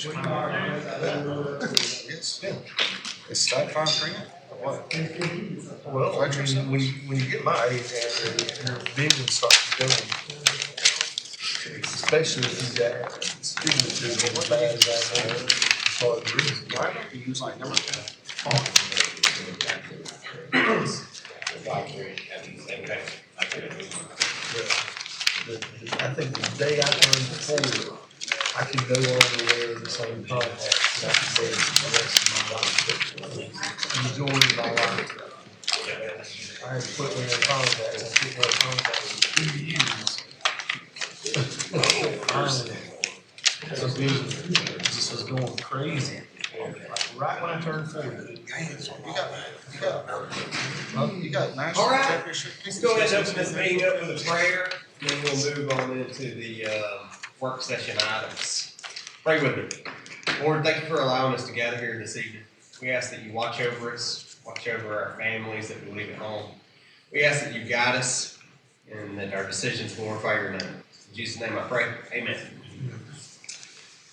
Yes. It's that fine print or what? Well, I mean, when you get my age and your vision starts to go, especially if you got students who are as bad as I am, it's hard to read. Why don't you use like number 10? I think the day I turned 40, I could go on to wear the same contacts and I could wear it the rest of my life. The majority of my life. I had to put me in contacts. I didn't wear contacts for 2 years. Finally, the vision just was going crazy. Like right when I turned 40. You got national All right. championship. Let's go ahead and open this meeting up with a prayer, and then we'll move on into the work session items. Pray with me. Lord, thank you for allowing us to gather here this evening. We ask that you watch over us, watch over our families that we leave at home. We ask that you guide us and that our decisions glorify your name. In Jesus' name I pray. Amen.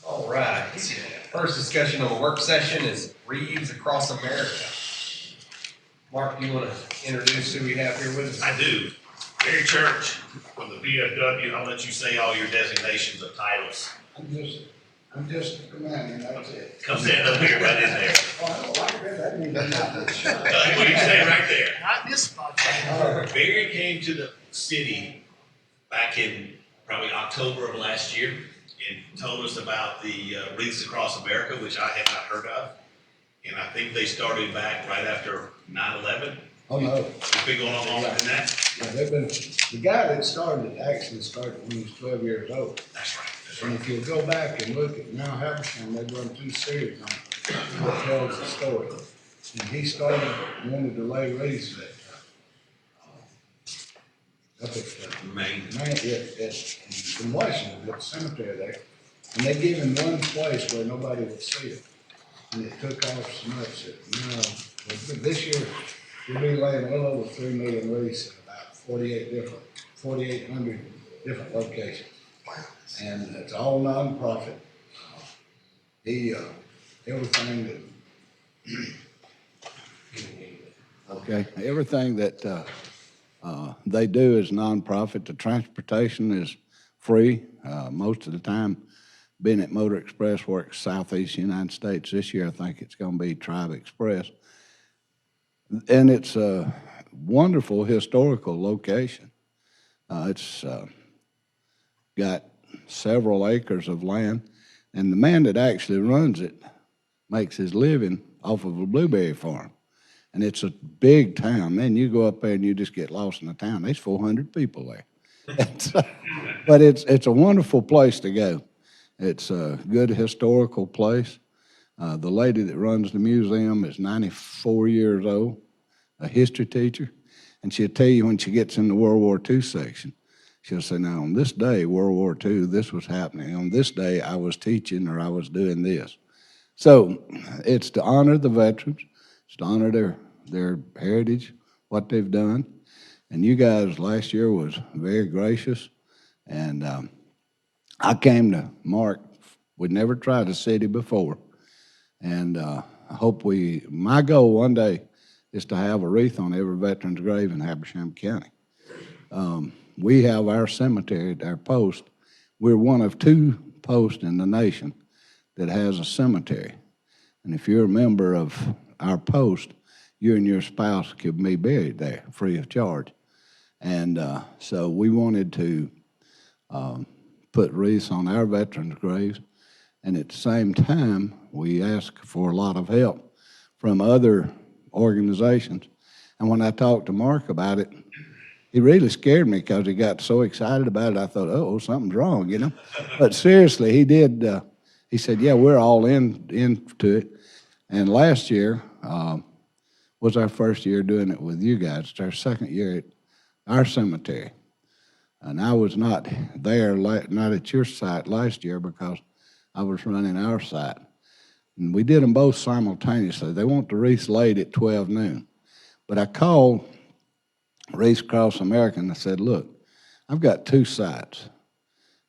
All right. First discussion on the work session is Reeves Across America. Mark, do you want to introduce who we have here with us? I do. Mary Church from the VFW. I'll let you say all your designations of titles. I'm just a commander, that's it. Come stand up here, right in there. Oh, I don't like that, that means I'm not that shy. What do you say right there? Not this spot. Barry came to the city back in probably October of last year and told us about the Wreaths Across America, which I had not heard of. And I think they started back right after 9/11. Oh, no, It's been going on longer than that. yeah, they've been, the guy that started actually started when he was 12 years old. That's right. That's And right. if you'll go back and look at now Habersham, they've run 2 series on it, that tells the story. And he started, wanted to lay wreaths up at, Maine. in Washington, at the cemetery there. And they gave him one place where nobody would see it. And it took off so much that, but this year, we'll be laying a little over 3 million wreaths in about 4,800 different locations. And it's all nonprofit. Everything that they do is nonprofit. The transportation is free. Most of the time, Bennett Motor Express works Southeast United States. This year, I think it's going to be Tribe Express. And it's a wonderful historical location. It's got several acres of land, and the man that actually runs it makes his living off of a blueberry farm. And it's a big town. Man, you go up there and you just get lost in the town. There's 400 people there. But it's a wonderful place to go. It's a good historical place. The lady that runs the museum is 94 years old, a history teacher, and she'll tell you when she gets in the World War II section, she'll say, now on this day, World War II, this was happening. On this day, I was teaching or I was doing this. So it's to honor the veterans, it's to honor their heritage, what they've done. And you guys last year was very gracious. And I came to Mark, we'd never tried a city before. And I hope my goal one day is to have a wreath on every veteran's grave in Habersham County. We have our cemetery at our post. We're one of 2 posts in the nation that has a cemetery. And if you're a member of our post, you and your spouse could be buried there free of charge. And so we wanted to put wreaths on our veterans' graves. And at the same time, we asked for a lot of help from other organizations. And when I talked to Mark about it, he really scared me because he got so excited about it. I thought, oh, something's wrong, you know. But seriously, he did. He said, yeah, we're all into it. And last year was our first year doing it with you guys. It's our second year at our cemetery. And I was not there, not at your site last year because I was running our site. And we did them both simultaneously. They want the wreaths laid at 12 noon. But I called Wreaths Across America and I said, look, I've got 2 sites.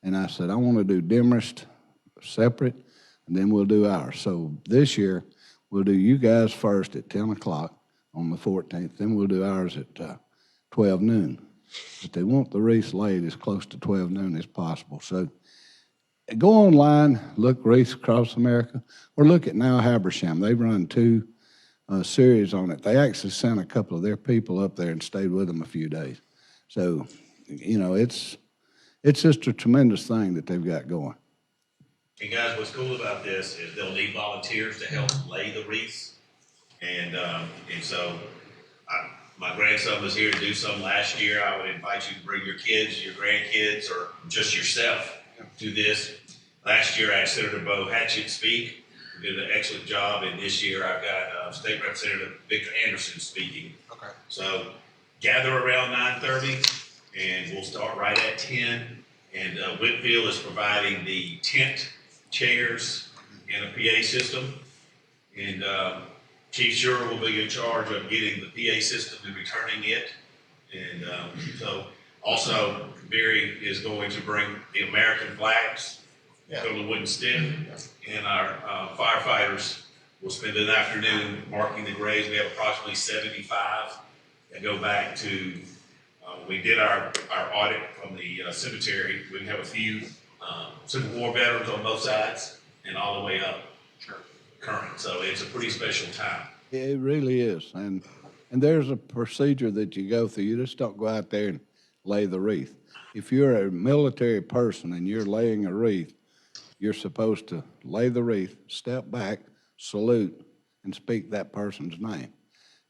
And I said, I want to do Demorest separate, and then we'll do ours. So this year, we'll do you guys first at 10 o'clock on the 14th, then we'll do ours at 12 noon. But they want the wreaths laid as close to 12 noon as possible. So go online, look Wreaths Across America, or look at Now Habersham. They've run two series on it. They actually sent a couple of their people up there and stayed with them a few days. So, you know, it's just a tremendous thing that they've got going. And guys, what's cool about this is they'll need volunteers to help lay the wreaths. And so my grandson was here to do some last year. I would invite you to bring your kids, your grandkids, or just yourself to this. Last year, I had Senator Bo Hatchett speak. He did an excellent job. And this year, I've got State Representative Victor Anderson speaking. Okay. So gather around 9:30, and we'll start right at 10. And Whitfield is providing the tent, chairs, and a PA system. And Chief Schurer will be in charge of getting the PA system and returning it. And so also Barry is going to bring the American flags from the wooden stick. And our firefighters will spend an afternoon marking the graves. We have approximately 75 that go back to, we did our audit from the cemetery. We have a few Civil War veterans on both sides and all the way up current. So it's a pretty special time. It really is. And there's a procedure that you go through. You just don't go out there and lay the wreath. If you're a military person and you're laying a wreath, you're supposed to lay the wreath, step back, salute, and speak that person's name.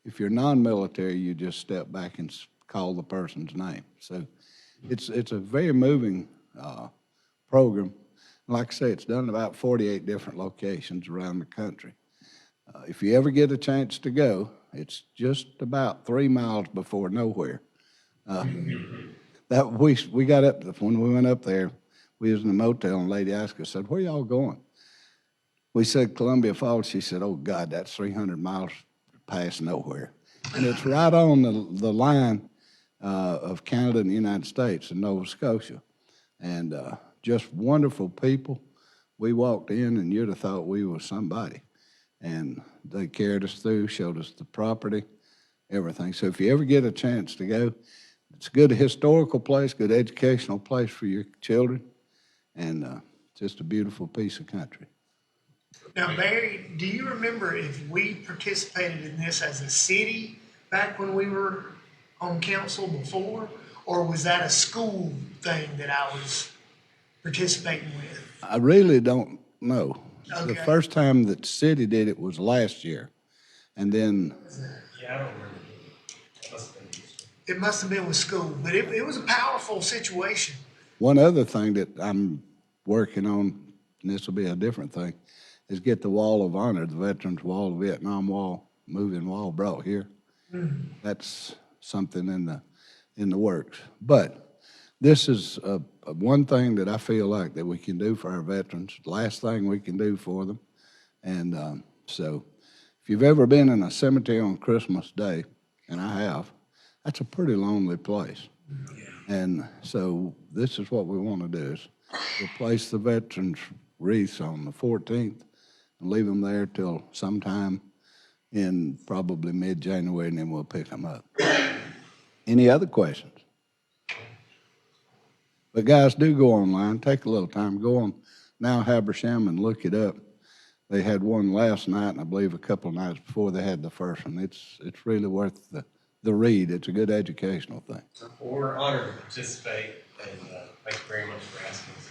If you're non-military, you just step back and call the person's name. So it's a very moving program. Like I say, it's done in about 48 different locations around the country. If you ever get a chance to go, it's just about 3 miles before nowhere. That we got up, when we went up there, we was in a motel and a lady asked us, said, "Where y'all going?" We said Columbia Falls. She said, "Oh God, that's 300 miles past nowhere." And it's right on the line of Canada and the United States and Nova Scotia. And just wonderful people. We walked in and you'd have thought we was somebody. And they carried us through, showed us the property, everything. So if you ever get a chance to go, it's a good historical place, good educational place for your children, and just a beautiful piece of country. Now, Barry, do you remember if we participated in this as a city back when we were on council before? Or was that a school thing that I was participating with? I really don't know. The Okay. first time that city did it was last year. And then, Yeah, I don't remember. It must have been with school, but it was a powerful situation. one other thing that I'm working on, and this will be a different thing, is get the Wall of Honor, the Veterans Wall, the Vietnam Wall, moving wall brought here. That's something in the works. But this is one thing that I feel like that we can do for our veterans, last thing we can do for them. And so if you've ever been in a cemetery on Christmas Day, and I have, that's a pretty lonely place. And so this is what we want to do is replace the veterans wreaths on the 14th and leave them there till sometime in probably mid-January, and then we'll pick them up. Any other questions? But guys, do go online, take a little time, go on Now Habersham and look it up. They had one last night, and I believe a couple of nights before they had the first one. It's really worth the read. It's a good educational thing. Well, we're honored to participate, and thank you very much for asking us.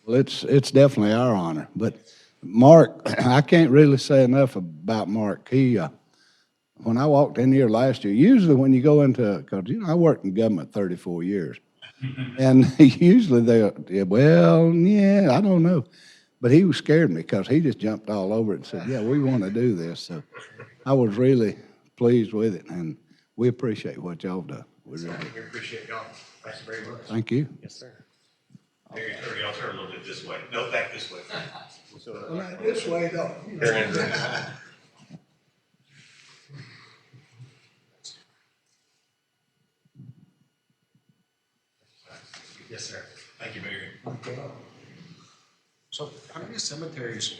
Well, it's definitely our honor. But Mark, I can't really say enough about Mark. He, when I walked in here last year, usually when you go into, because I worked in government 34 years, and usually I don't know. But he was scared me because he just jumped all over it and said, "Yeah, we want to do this." So I was really pleased with it, and we appreciate what y'all have done. We really do. We appreciate y'all. Thank you very much. Thank you. Yes, sir. Mary, I'll turn a little bit this way. No, back this way. This way, though. Yes, sir. Thank you, Mary. So how many cemeteries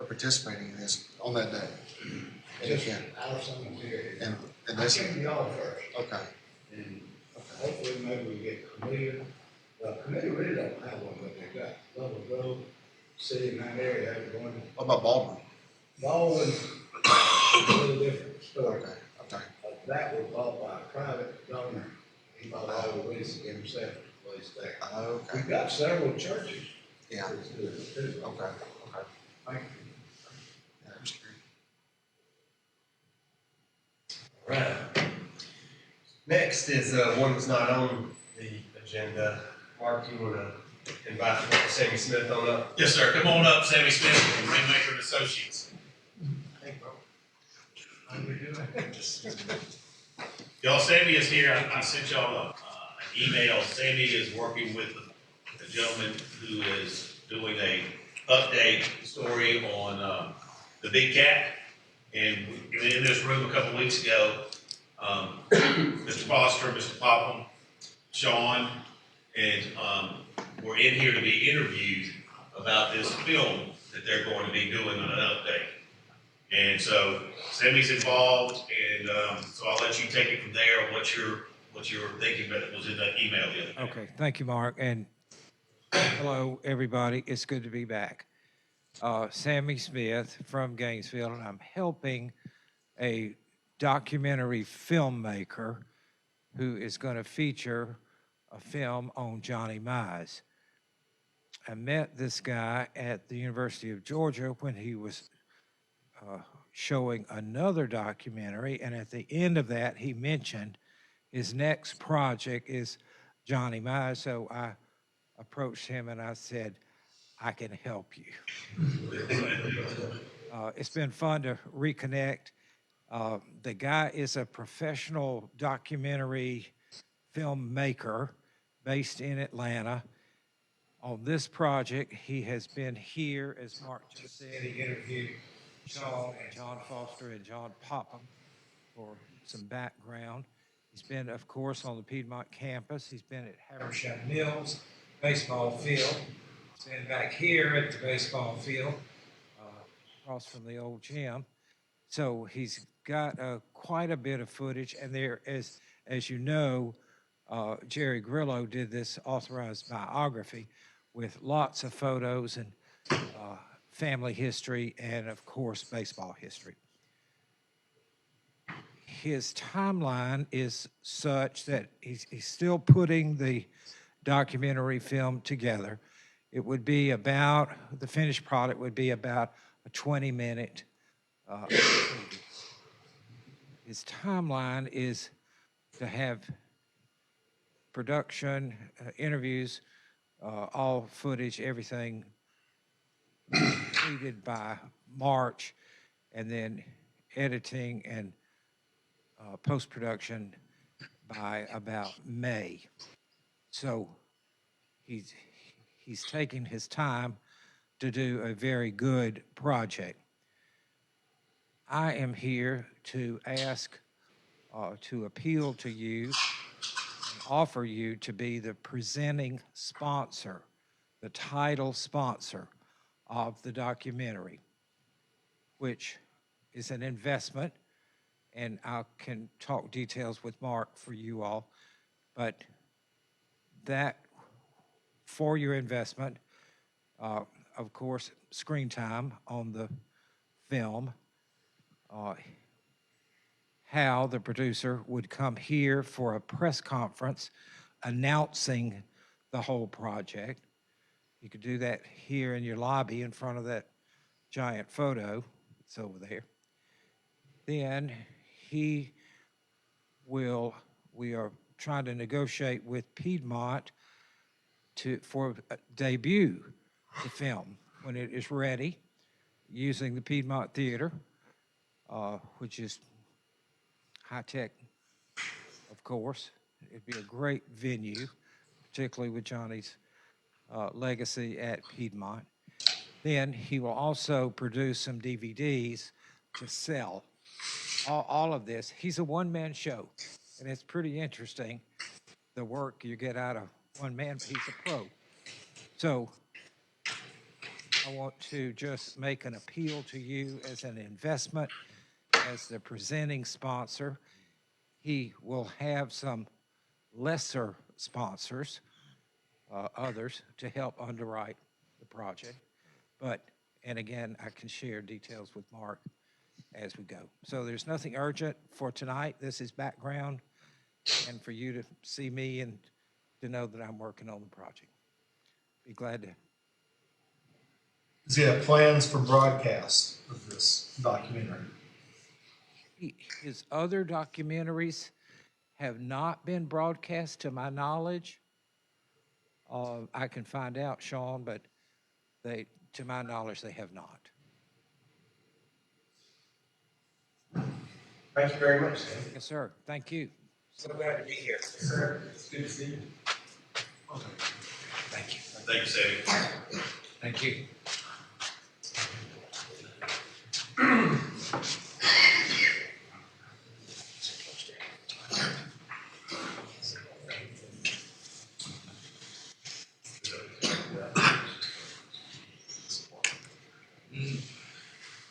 for participating in this on that day? And Just again, our cemetery. and I this, came to y'all first, okay, and hopefully maybe we get committee. The committee really don't have one, but they got Level Grove, city in that area, they're going, what about Baldwin? Baldwin, a little different story. Okay, okay, That was bought by a private donor. He bought all the leases himself to place there. okay, We've got several churches. yeah, that's doing it too. okay, okay. Thank you. Yeah, I'm just curious. Right. Next is one that's not on the agenda. Mark, you want to invite Sammy Smith on up? Yes, sir. Come on up, Sammy Smith from Rainmaker and Associates. Hey, bro. How we doing? Y'all, Sammy is here. I sent y'all an email. Sammy is working with the gentleman who is doing a update story on the big cat. And we were in this room a couple weeks ago. Mr. Foster, Mr. Popham, Sean, and we're in here to be interviewed about this film that they're going to be doing on an update. And so Sammy's involved, and so I'll let you take it from there on what you're thinking that was in that email the other day. Okay, thank you, Mark, and hello, everybody. It's good to be back. Sammy Smith from Gainesville, and I'm helping a documentary filmmaker who is going to feature a film on Johnny Mize. I met this guy at the University of Georgia when he was showing another documentary, and at the end of that, he mentioned his next project is Johnny Mize. So I approached him and I said, I can help you. It's been fun to reconnect. The guy is a professional documentary filmmaker based in Atlanta. On this project, he has been here, as Mark just said. He interviewed Sean and John Foster and John Popham for some background. He's been, of course, on the Piedmont campus. He's been at Haversham Mills baseball field. He's been back here at the baseball field, across from the old gym. So he's got quite a bit of footage. And there, as you know, Jerry Grillo did this authorized biography with lots of photos and family history and, of course, baseball history. His timeline is such that he's still putting the documentary film together. It would be about, the finished product would be about a 20-minute movie. His timeline is to have production, interviews, all footage, everything completed by March, and then editing and post-production by about May. So he's taking his time to do a very good project. I am here to ask, to appeal to you and offer you to be the presenting sponsor, the title sponsor of the documentary, which is an investment, and I can talk details with Mark for you all, but that, for your investment, of course, screen time on the film, Hal, the producer, would come here for a press conference announcing the whole project. You could do that here in your lobby in front of that giant photo that's over there. Then we are trying to negotiate with Piedmont for debut the film when it is ready, using the Piedmont Theater, which is high-tech, of course. It'd be a great venue, particularly with Johnny's legacy at Piedmont. Then he will also produce some DVDs to sell. All of this. He's a one-man show, and it's pretty interesting, the work you get out of one man, but he's a pro. So I want to just make an appeal to you as an investment, as the presenting sponsor. He will have some lesser sponsors, others, to help underwrite the project. But, and again, I can share details with Mark as we go. So there's nothing urgent for tonight. This is background, and for you to see me and to know that I'm working on the project. Be glad to. Does he have plans for broadcast of this documentary? His other documentaries have not been broadcast to my knowledge. I can find out, Sean, but they, to my knowledge, they have not. Thank you very much, Sam. Yes, sir. Thank you. So glad to be here. Yes, sir. It's good to see you. Thank you. Thank you, Sammy. Thank you.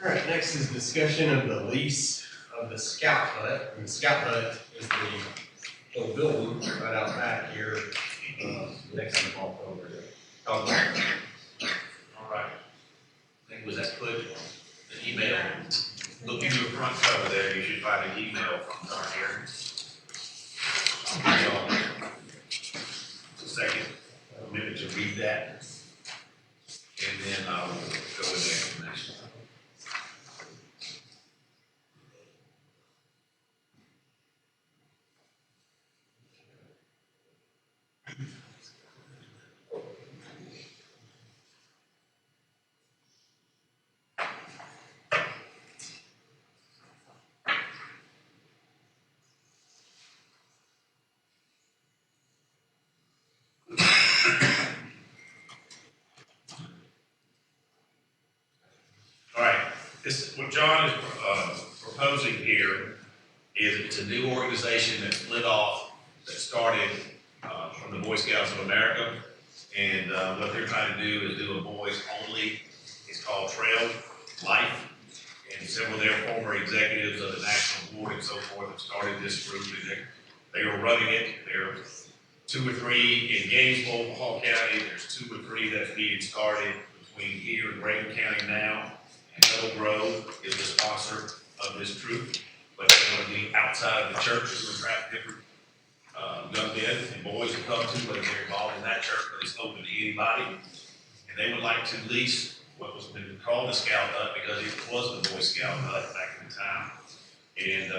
All right, next is discussion of the lease of the Scout Hut. And the Scout Hut is the little building right out back here, next to the ball over there. All right. I think was that put the email. Look in your front cover there, you should find an email from Darn here. Just a second, a minute to read that. And then I'll go with the explanation. All right, this, what John is proposing here is it's a new organization that split off, that started from the Boy Scouts of America. And what they're trying to do is do a boys only, it's called Trail Life. And several of their former executives of the national board and so forth have started this group. And they are running it. There are 2 or 3 in Gainesville, Hall County. There's 2 or 3 that's being started between here and Graham County now. And Meadow Grove is the sponsor of this troop. But they want to be outside of the church to attract different young men and boys to come to, whether they're involved in that church, but it's open to anybody. And they would like to lease what was been called the Scout Hut because it was the Boy Scout Hut back in the time. And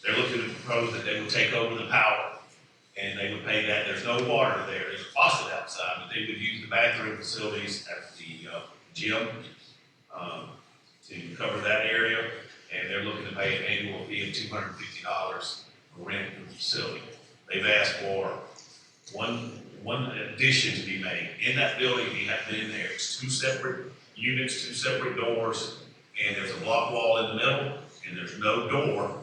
they're looking to propose that they would take over the power and they would pay that. There's no water there. There's a faucet outside, but they would use the bathroom facilities at the gym to cover that area. And they're looking to pay an annual fee of $250 for rent of the facility. They've asked for one addition to be made. In that building, if you have been in there, it's 2 separate units, 2 separate doors, and there's a block wall in the middle, and there's no door.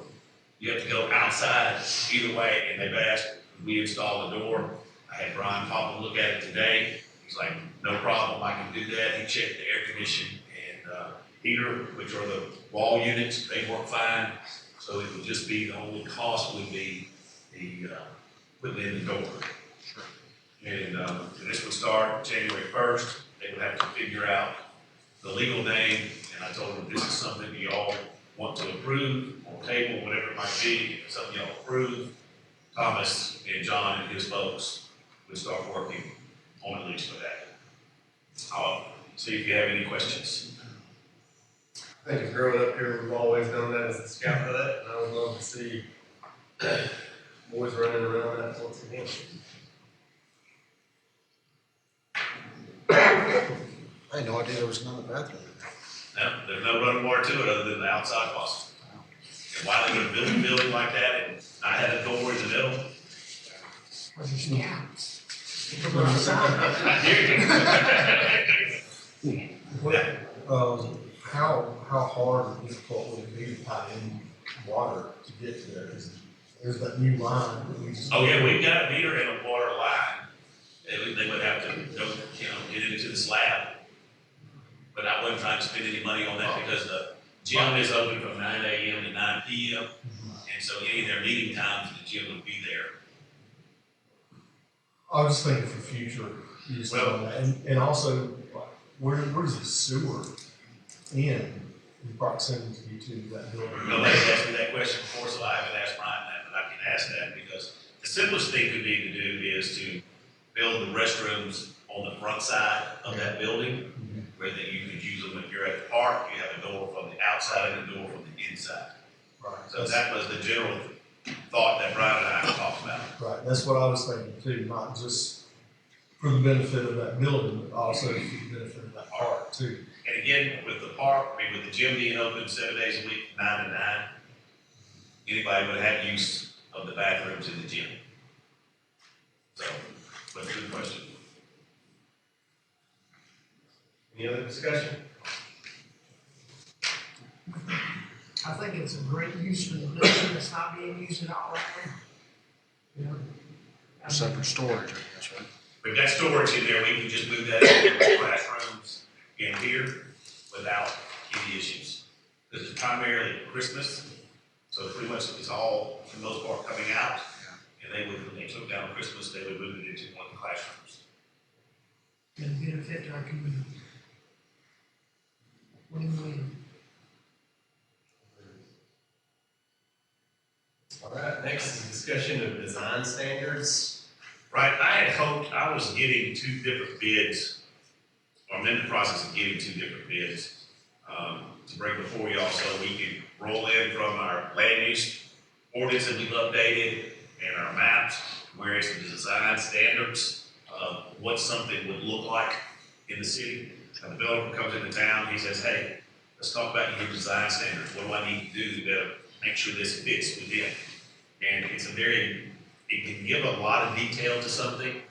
You have to go outside either way, and they've asked, we install a door. I had Brian Papa look at it today. He's like, no problem, I can do that. He checked the air conditioning and heater, which are the wall units, they work fine. So it would just be, the only cost would be the putting in the door. And this would start January 1st. They would have to figure out the legal name, and I told them this is something you all want to approve or table, whatever it might be. If it's something y'all approve, Thomas and John and his folks would start working on a lease for that. I'll see if you have any questions. I think growing up here, we've always done that as a Scout Hut, and I would love to see boys running around that once again. I had no idea there was another bathroom in there. No, there's no running water to it other than the outside faucet. And why they gonna build a building like that and not have a door in the middle? I hear you. How hard or difficult would it be to pipe in water to get to there? 'Cause there's that new line that we just. Oh, yeah, we've got a meter and a water line. They would have to go, get into the slab. but I wasn't trying to spend any money on that because the gym is open from 9 a.m. to 9 p.m. And so any of their meeting times, the gym would be there. I was thinking for future use on that, and also, where's the sewer in proximity to that building? Nobody's asked me that question before, so I haven't asked Brian that, but I can ask that because the simplest thing could be to do is to build the restrooms on the front side of that building, where that you could use them if you're at the park, you have a door from the outside and a door from the inside. Right. So that was the general thought that Brian and I talked about. Right, that's what I was thinking too, not just for the benefit of that building, but also for the benefit of that park too. And again, with the park, I mean, with the gym being open 7 days a week, 9 to 9, anybody would have use of the bathrooms in the gym. So, but good question. Any other discussion? I think it's a great use for the building that's not being used at all right now. You know? Separate storage, I guess, right? We've got storage in there, we can just move that into the classrooms in here without any issues. This is primarily Christmas, so pretty much it's all, for the most part, coming out. And they would, when they took down Christmas, they would move it into one of the classrooms. And benefit to our community. Win-win. All right, next is discussion of design standards. Right, I had hoped, I was getting 2 different bids, or I'm in the process of getting 2 different bids, to bring before y'all so we can roll in from our land use ordinance that we've updated and our maps, where it's the design standards of what something would look like in the city. And the developer comes into town, he says, hey, let's talk about your design standards. What do I need to do to make sure this fits within? And it's a very, it can give a lot of detail to something,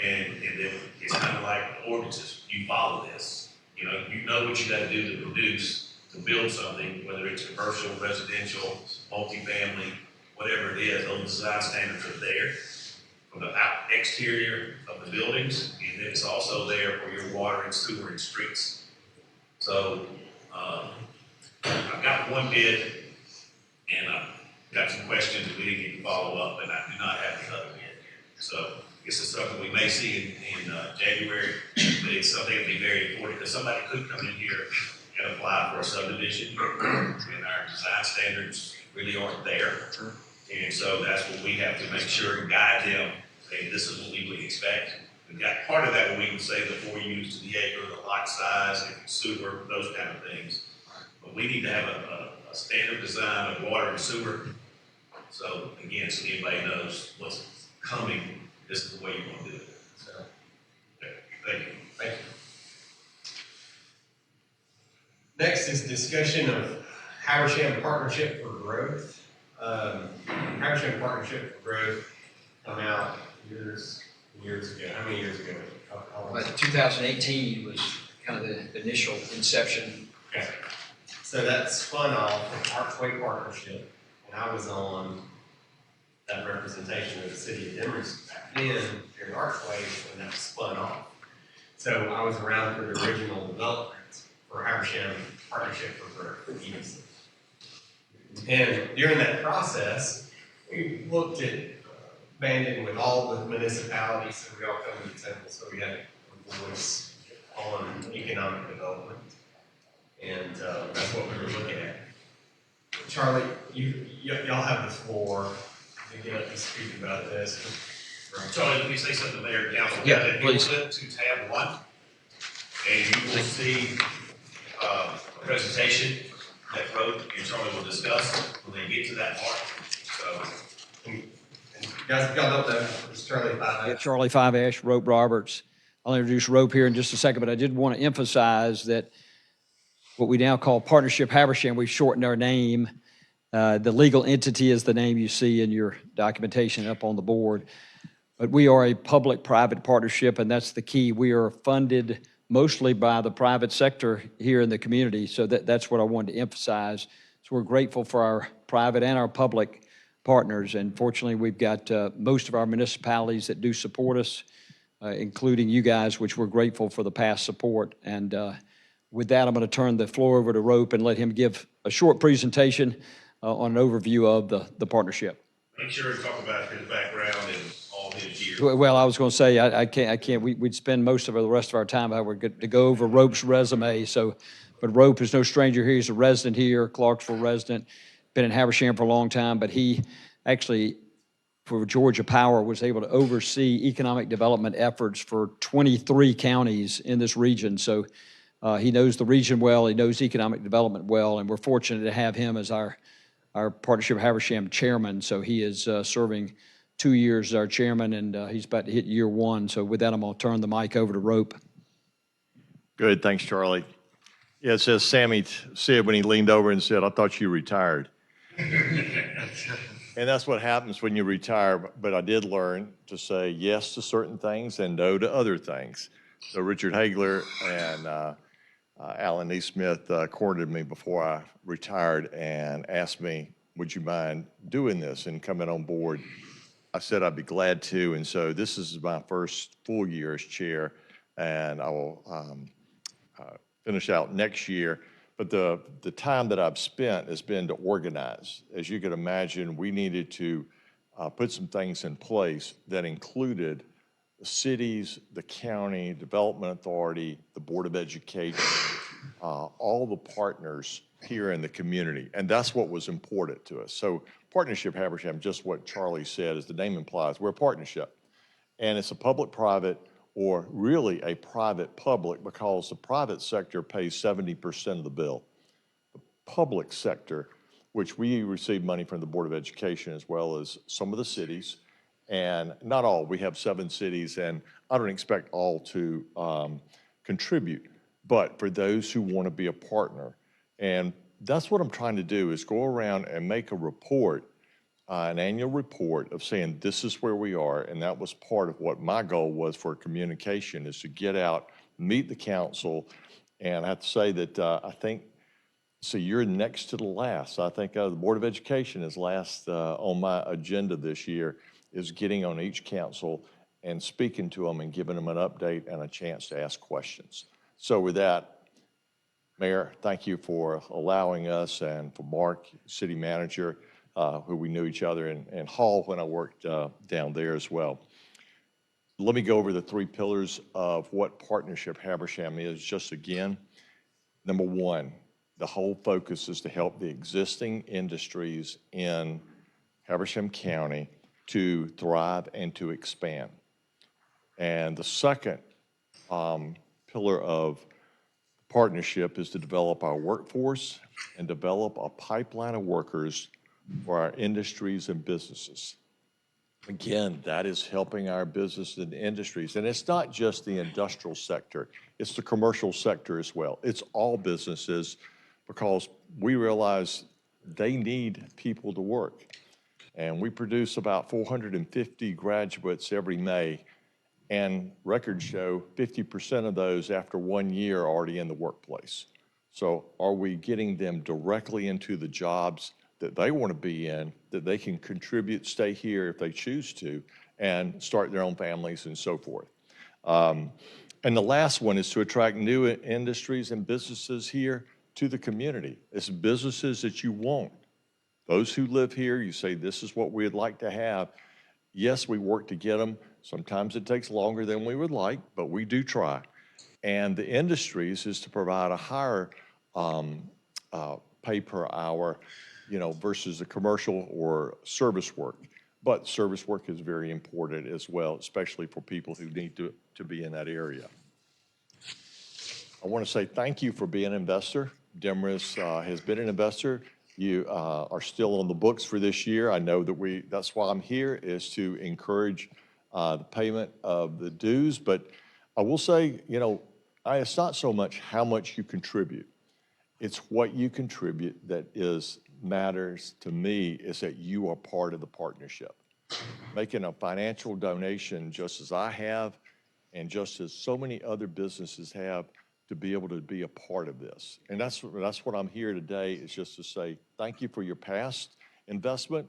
and then it's kind of like ordinances. You follow this. You know what you got to do to produce, to build something, whether it's commercial, residential, multifamily, whatever it is. Those design standards are there for the exterior of the buildings, and then it's also there for your water and sewer and streets. So I've got one bid, and I've got some questions that we need to follow up, and I do not have the other bid. So this is something we may see in January, but it's something that'd be very important, because somebody could come in here and apply for a subdivision, and our design standards really aren't there. And so that's what we have to make sure and guide them, say, this is what we would expect. We've got part of that when we would say the 4 units to the acre, the lot size, and sewer, those kind of things. But we need to have a standard design of water and sewer. So again, so anybody knows what's coming, this is the way you want to do it. So, okay, thank you. Thank you. Next is discussion of Habersham Partnership for Growth. Habersham Partnership for Growth come out years ago. How many years ago? But 2018 was kind of the initial inception. Okay. So that spun off from Archway Partnership, and I was on that representation of the city of Demorest back then during Archway when that spun off. So I was around for the original development for Habersham Partnership for Growth, EDC. And during that process, we looked at banding with all the municipalities, so we all come to the table, so we had a voice on economic development. And that's what we were looking at. Charlie, y'all have the floor to get up and speak about this. Charlie, let me say something, Mayor and Council. Yeah, please. If you flip to tab 1, and you will see a presentation that Road and Charlie will discuss when they get to that part. So, And guys, y'all don't know, it's Charlie Yeah, 5. Charlie 5 Rope Roberts. I'll introduce Rope here in just a second, but I did want to emphasize that what we now call Partnership Habersham, we've shortened our name. The legal entity is the name you see in your documentation up on the board. But we are a public-private partnership, and that's the key. We are funded mostly by the private sector here in the community, so that's what I wanted to emphasize. So we're grateful for our private and our public partners, and fortunately, we've got most of our municipalities that do support us, including you guys, which we're grateful for the past support. And with that, I'm going to turn the floor over to Rope and let him give a short presentation on an overview of the partnership. Make sure to talk about his background and all his years. Well, I was going to say, I can't, we'd spend most of the rest of our time, if we're good to go over Rope's resume, so, but Rope is no stranger here, he's a resident here, Clarksville resident, been in Habersham for a long time, but he actually, for Georgia Power, was able to oversee economic development efforts for 23 counties in this region, so he knows the region well, he knows economic development well, and we're fortunate to have him as our Partnership Habersham chairman, so he is serving 2 years as our chairman, and he's about to hit year 1. So with that, I'm going to turn the mic over to Rope. Good, thanks, Charlie. Yeah, it says Sammy said when he leaned over and said, "I thought you retired." And that's what happens when you retire, but I did learn to say yes to certain things and no to other things. So Richard Hagler and Alan Neesmith cornered me before I retired and asked me, would you mind doing this and coming on board? I said I'd be glad to, and so this is my first full year as chair, and I will finish out next year. But the time that I've spent has been to organize. As you can imagine, we needed to put some things in place that included the cities, the county, development authority, the Board of Education, all the partners here in the community. And that's what was important to us. So Partnership Habersham, just what Charlie said, as the name implies, we're a partnership. And it's a public-private, or really a private-public, because the private sector pays 70% of the bill. The public sector, which we receive money from the Board of Education as well as some of the cities, and not all, we have 7 cities, and I don't expect all to contribute, but for those who want to be a partner. And that's what I'm trying to do, is go around and make a report, an annual report of saying this is where we are, and that was part of what my goal was for communication, is to get out, meet the council, and I have to say that I think, so you're next to the last. I think the Board of Education is last on my agenda this year, is getting on each council and speaking to them and giving them an update and a chance to ask questions. So with that, Mayor, thank you for allowing us, and for Mark, City Manager, who we knew each other, and Hall when I worked down there as well. Let me go over the 3 pillars of what Partnership Habersham is just again. Number 1, the whole focus is to help the existing industries in Habersham County to thrive and to expand. And the second pillar of partnership is to develop our workforce and develop a pipeline of workers for our industries and businesses. Again, that is helping our business and industries. And it's not just the industrial sector, it's the commercial sector as well. It's all businesses, because we realize they need people to work. And we produce about 450 graduates every May, and records show 50% of those after 1 year are already in the workplace. So are we getting them directly into the jobs that they want to be in, that they can contribute, stay here if they choose to, and start their own families and so forth? And the last one is to attract new industries and businesses here to the community. It's businesses that you want. Those who live here, you say, this is what we'd like to have. Yes, we work to get them. Sometimes it takes longer than we would like, but we do try. And the industries is to provide a higher pay per hour, versus the commercial or service work. But service work is very important as well, especially for people who need to be in that area. I want to say thank you for being an investor. Demorest has been an investor. You are still on the books for this year. I know that that's why I'm here, is to encourage the payment of the dues. But I will say, it's not so much how much you contribute. It's what you contribute that matters to me, is that you are part of the partnership. Making a financial donation, just as I have, and just as so many other businesses have, to be able to be a part of this. And that's what I'm here today, is just to say thank you for your past investment,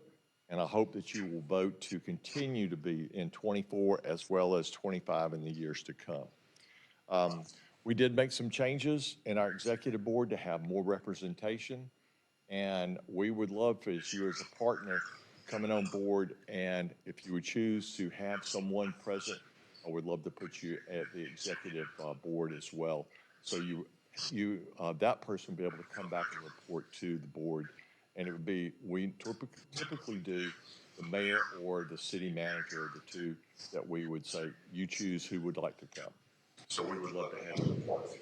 and I hope that you will vote to continue to be in 24 as well as 25 in the years to come. We did make some changes in our executive board to have more representation. And we would love for you as a partner coming on board. And if you would choose to have someone present, I would love to put you at the executive board as well. So that person would be able to come back and report to the board. And it would be, we typically do the mayor or the city manager, the two that we would say, you choose who would like to come. So we would love to have you part of it.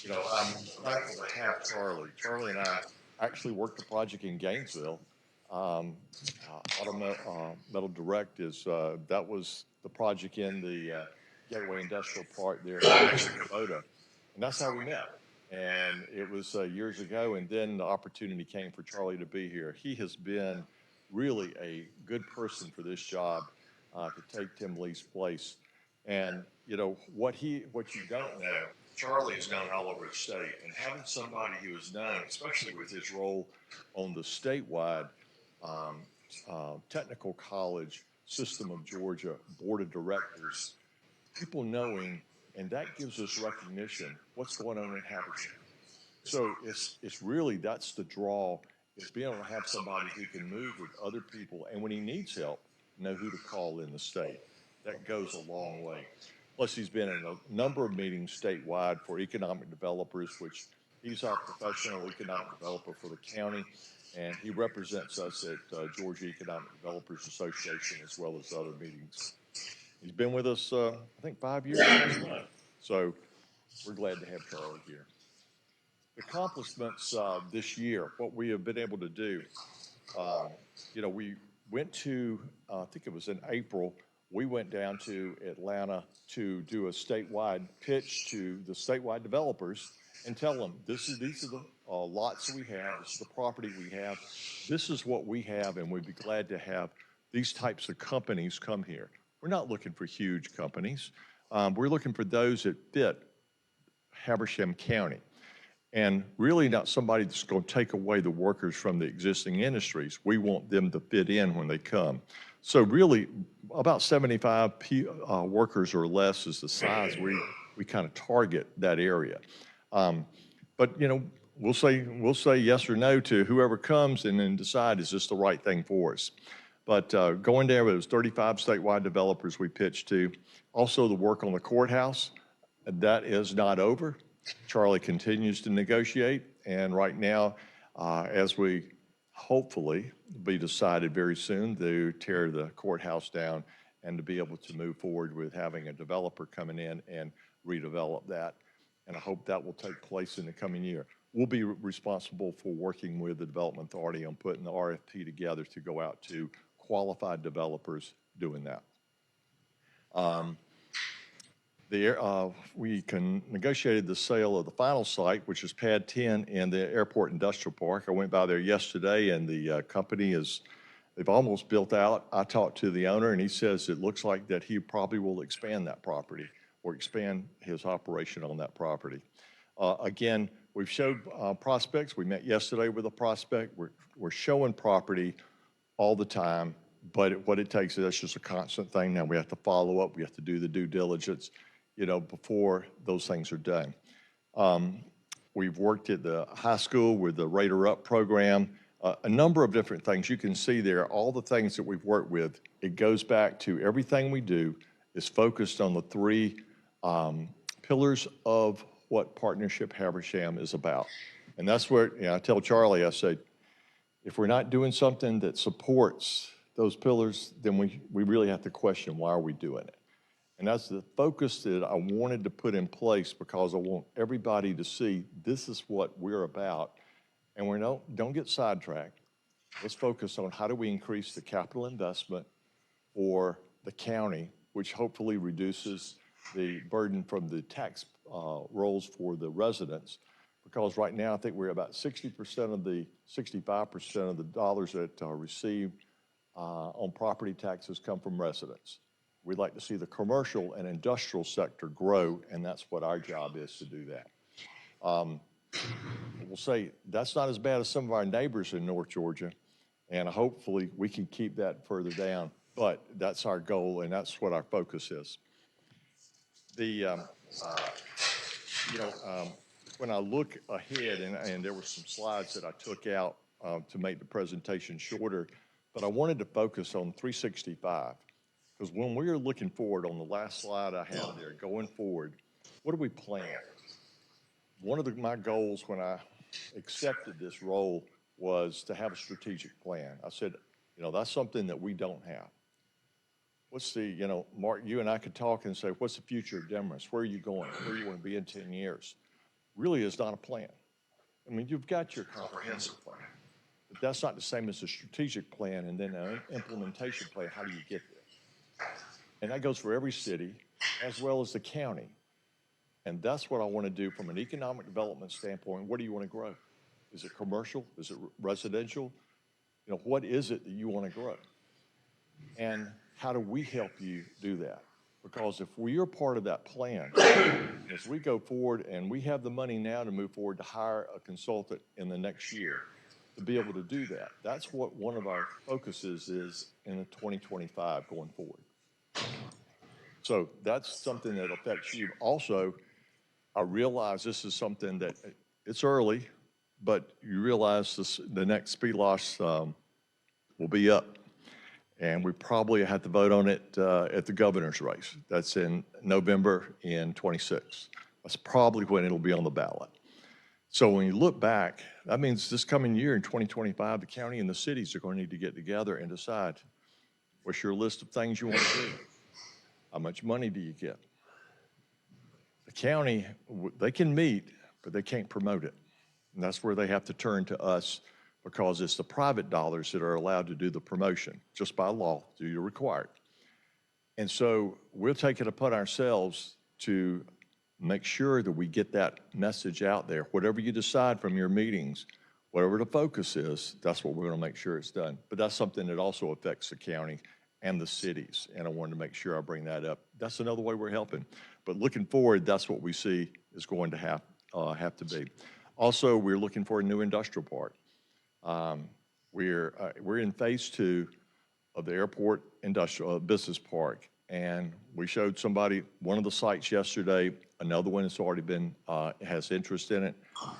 I'm thankful to have Charlie. Charlie and I actually worked a project in Gainesville. Metal Direct that was the project in the Gateway Industrial Park there in Kubota. And that's how we met. And it was years ago, and then the opportunity came for Charlie to be here. He has been really a good person for this job to take Tim Lee's place. And, what you don't know, Charlie is known all over the state, and having somebody who is known, especially with his role on the statewide technical college system of Georgia board of directors, people knowing, and that gives us recognition what's going on in Habersham. So it's really, that's the draw, is being able to have somebody who can move with other people, and when he needs help, know who to call in the state. That goes a long way. Plus, he's been in a number of meetings statewide for economic developers, which he's our professional economic developer for the county, and he represents us at Georgia Economic Developers Association as well as other meetings. He's been with us, I think, 5 years next month. So we're glad to have Charlie here. Accomplishments this year, what we have been able to do, we went to, I think it was in April, we went down to Atlanta to do a statewide pitch to the statewide developers and tell them, these are the lots we have, this is the property we have, this is what we have, and we'd be glad to have these types of companies come here. We're not looking for huge companies. We're looking for those that fit Habersham County. And really not somebody that's going to take away the workers from the existing industries. We want them to fit in when they come. So really, about 75 workers or less is the size we kind of target that area. But we'll say yes or no to whoever comes and then decide, is this the right thing for us? But going there, it was 35 statewide developers we pitched to. Also the work on the courthouse, that is not over. Charlie continues to negotiate, and right now, as we hopefully be decided very soon to tear the courthouse down and to be able to move forward with having a developer coming in and redevelop that. And I hope that will take place in the coming year. We'll be responsible for working with the Development Authority on putting the RFP together to go out to qualified developers doing that. We negotiated the sale of the final site, which is Pad 10 in the Airport Industrial Park. I went by there yesterday, and the company they've almost built out. I talked to the owner, and he says it looks like that he probably will expand that property or expand his operation on that property. Again, we've showed prospects. We met yesterday with a prospect. We're showing property all the time, but what it takes is that's just a constant thing. Now we have to follow up. We have to do the due diligence, before those things are done. We've worked at the high school with the Raider Up program, a number of different things. You can see there all the things that we've worked with. It goes back to everything we do is focused on the three pillars of what Partnership Habersham is about. And that's where, I tell Charlie, I say, if we're not doing something that supports those pillars, then we really have to question, why are we doing it? And that's the focus that I wanted to put in place, because I want everybody to see this is what we're about. And we don't get sidetracked. Let's focus on how do we increase the capital investment for the county, which hopefully reduces the burden from the tax rolls for the residents. Because right now, I think we're about 65% of the dollars that are received on property taxes come from residents. We'd like to see the commercial and industrial sector grow, and that's what our job is to do that. We'll say that's not as bad as some of our neighbors in North Georgia, and hopefully we can keep that further down, but that's our goal, and that's what our focus is. The, when I look ahead, and there were some slides that I took out to make the presentation shorter, but I wanted to focus on 365. Because when we are looking forward, on the last slide I had there, going forward, what do we plan? One of my goals when I accepted this role was to have a strategic plan. I said, that's something that we don't have. What's the, Mark, you and I could talk and say, what's the future of Demorest? Where are you going? Where do you want to be in 10 years? Really is not a plan. I mean, you've got your comprehensive plan, but that's not the same as a strategic plan and then an implementation plan. How do you get there? And that goes for every city as well as the county. And that's what I want to do from an economic development standpoint. What do you want to grow? Is it commercial? Is it residential? What is it that you want to grow? And how do we help you do that? Because if we are part of that plan, as we go forward and we have the money now to move forward to hire a consultant in the next year to be able to do that, that's what one of our focuses is in the 2025 going forward. So that's something that affects you. Also, I realize this is something that it's early, but you realize the next SPLOST will be up. And we probably have to vote on it at the governor's race. That's in November in 26. That's probably when it'll be on the ballot. So when you look back, that means this coming year in 2025, the county and the cities are going to need to get together and decide what's your list of things you want to do. How much money do you get? The county, they can meet, but they can't promote it. And that's where they have to turn to us, because it's the private dollars that are allowed to do the promotion, just by law, you're required. And so we'll take it upon ourselves to make sure that we get that message out there. Whatever you decide from your meetings, whatever the focus is, that's what we're gonna make sure it's done. But that's something that also affects the county and the cities, and I wanted to make sure I bring that up. That's another way we're helping. But looking forward, that's what we see is going to have to be. Also, we're looking for a new industrial park. We're in phase 2 of the airport industrial business park, and we showed somebody one of the sites yesterday. Another one has already been has interest in it.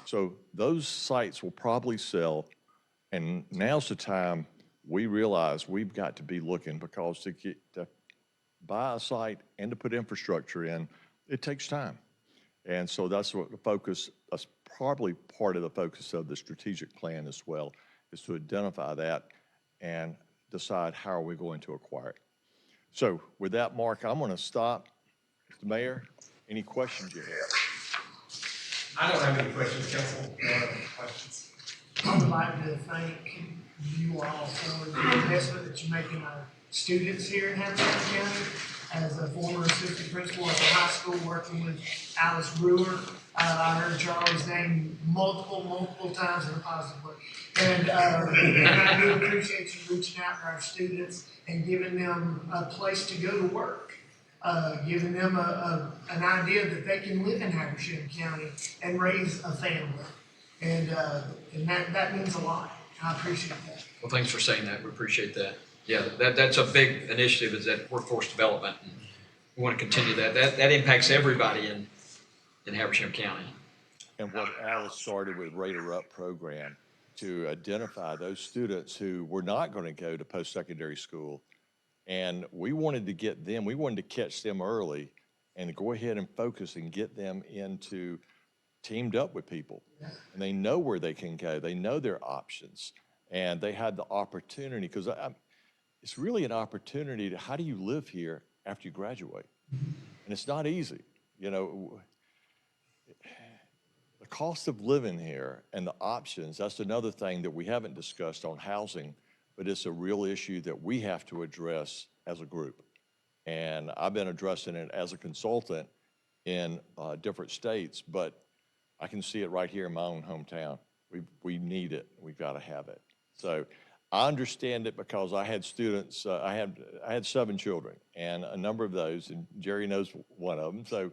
So those sites will probably sell, and now's the time we realize we've got to be looking, because to buy a site and to put infrastructure in, it takes time. And so that's what the focus, that's probably part of the focus of the strategic plan as well, is to identify that and decide how are we going to acquire it. So with that, Mark, I'm going to stop. Mr. Mayor, any questions you have? I don't have any questions, council. No other questions. I would like to thank you all for the investment that you make in our students here in Hampshire County. As a former assistant principal at the high school, working with Alice Brewer, I heard Charlie's name multiple times in a positive way. And I do appreciate you reaching out to our students and giving them a place to go to work, giving them an idea that they can live in Habersham County and raise a family. And that means a lot. I appreciate that. Well, thanks for saying that. We appreciate that. Yeah, that's a big initiative, is that workforce development. And we want to continue that. That impacts everybody in Habersham County. And what Alice started with Rater Up program to identify those students who were not going to go to post-secondary school. And we wanted to get them, we wanted to catch them early and go ahead and focus and get them into teamed up with people. And they know where they can go. They know their options. And they had the opportunity, because it's really an opportunity to, how do you live here after you graduate? And it's not easy. The cost of living here and the options, that's another thing that we haven't discussed on housing, but it's a real issue that we have to address as a group. And I've been addressing it as a consultant in different states, but I can see it right here in my own hometown. We need it. We've got to have it. So I understand it, because I had students, I had 7 children, and a number of those, and Jerry knows one of them. So,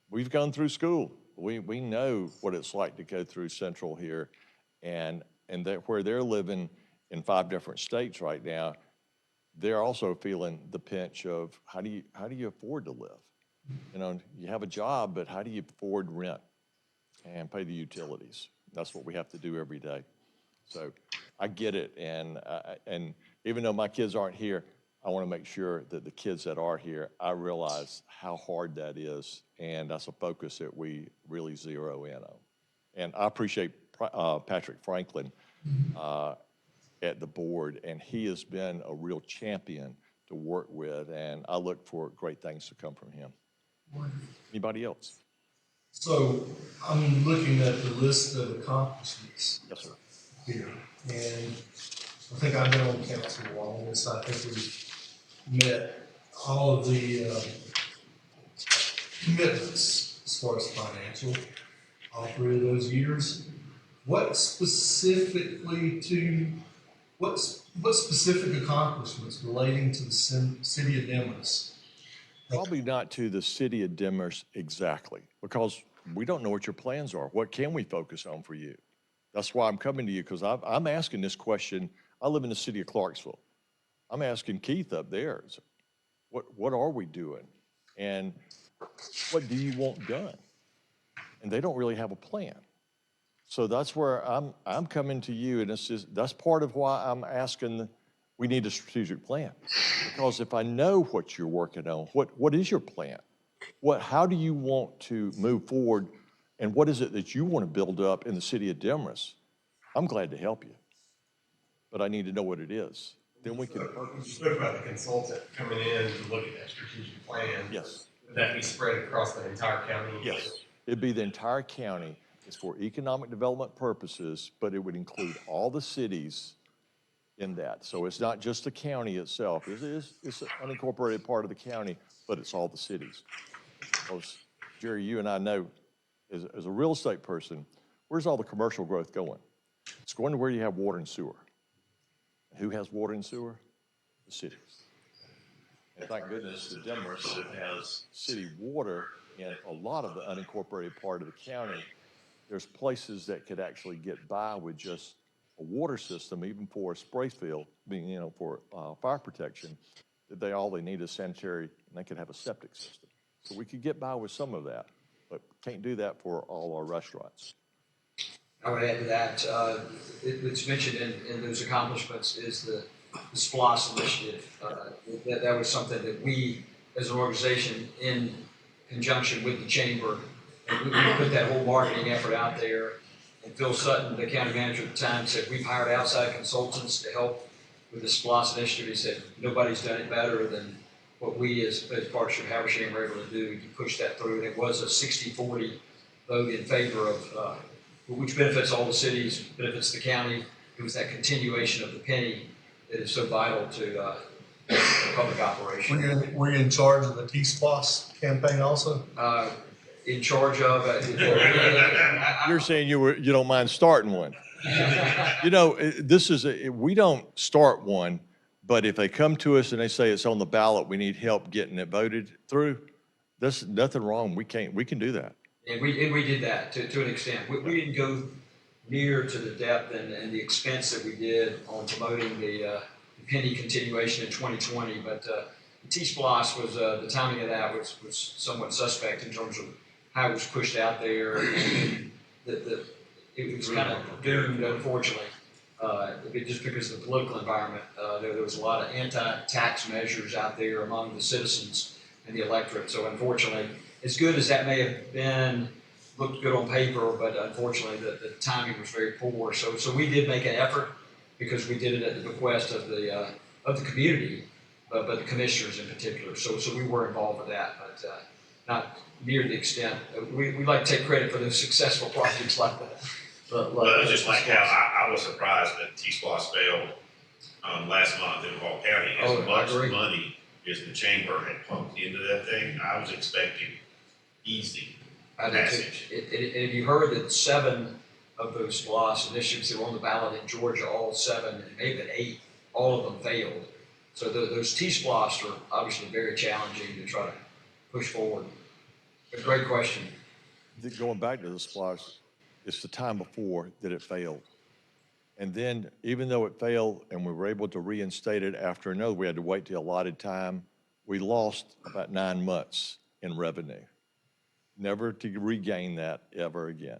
we've gone through school. We know what it's like to go through Central here, and that where they're living in 5 different states right now, they're also feeling the pinch of how do you afford to live? You know, you have a job, but how do you afford rent and pay the utilities? That's what we have to do every day. So I get it, and even though my kids aren't here, I want to make sure that the kids that are here, I realize how hard that is, and that's a focus that we really zero in on. And I appreciate Patrick Franklin at the board, and he has been a real champion to work with, and I look for great things to come from him. Anybody else? So I'm looking at the list of accomplishments Yes, sir. here, and I think I've been on council a while, and so I think we've met all of the commitments as far as financial, all 3 of those years. What specific accomplishments relating to the city of Demorest? Probably not to the city of Demorest exactly, because we don't know what your plans are. What can we focus on for you? That's why I'm coming to you, because I'm asking this question. I live in the city of Clarksville. I'm asking Keith up there, what are we doing? And what do you want done? And they don't really have a plan. So that's where I'm coming to you, and that's part of why I'm asking, we need a strategic plan. Because if I know what you're working on, what is your plan? How do you want to move forward, and what is it that you want to build up in the city of Demorest? I'm glad to help you, but I need to know what it is. Then we can. You spoke about the consultant coming in to look at that strategic plan. Yes. Would that be spread across the entire county? Yes. It'd be the entire county. It's for economic development purposes, but it would include all the cities in that. So it's not just the county itself. It's an unincorporated part of the county, but it's all the cities. Because, Jerry, you and I know, as a real estate person, where's all the commercial growth going? It's going to where you have water and sewer. Who has water and sewer? The cities. And thank goodness the Demorest has city water in a lot of the unincorporated part of the county. There's places that could actually get by with just a water system, even for a spray field, for fire protection, that all they need is sanitary, and they could have a septic system. So we could get by with some of that, but can't do that for all our restaurants. I would add to that, it's mentioned in those accomplishments is the SPLOS initiative. That was something that we, as an organization, in conjunction with the chamber, and we put that whole marketing effort out there. And Phil Sutton, the county manager at the time, said, we've hired outside consultants to help with the SPLOS initiative. He said, nobody's done it better than what we as Partnership Habersham were able to do to push that through. And it was a 60-40 vote in favor of, which benefits all the cities, benefits the county. It was that continuation of the penny that is so vital to public operation. Were you in charge of the T-SPLOS campaign also? In charge of, You're saying you don't mind starting one. We don't start one, but if they come to us and they say it's on the ballot, we need help getting it voted through, there's nothing wrong. We can do that. And we did that to an extent. We didn't go near to the depth and the expense that we did on promoting the penny continuation in 2020, but the T-SPLOS was, the timing of that was somewhat suspect in terms of how it was pushed out there, and it was kind of doomed, unfortunately, just because of the political environment. There was a lot of anti-tax measures out there among the citizens and the electorate. So unfortunately, as good as that may have been, looked good on paper, but unfortunately the timing was very poor. So we did make an effort, because we did it at the bequest of the community, but the commissioners in particular. So we were involved with that, but not near the extent. We like to take credit for those successful projects like that. But just like how I was surprised that T-SPLOS failed last month in Hall County. As much money as the chamber had pumped into that thing, I was expecting easy passage. And if you heard that 7 of those SPLOS initiatives that were on the ballot in Georgia, all 7, and maybe 8, all of them failed. So those T-SPLOS are obviously very challenging to try to push forward. A great question. Going back to the SPLOS, it's the time before that it failed. And then, even though it failed and we were able to reinstate it after we had to wait the allotted time, we lost about 9 months in revenue, never to regain that ever again.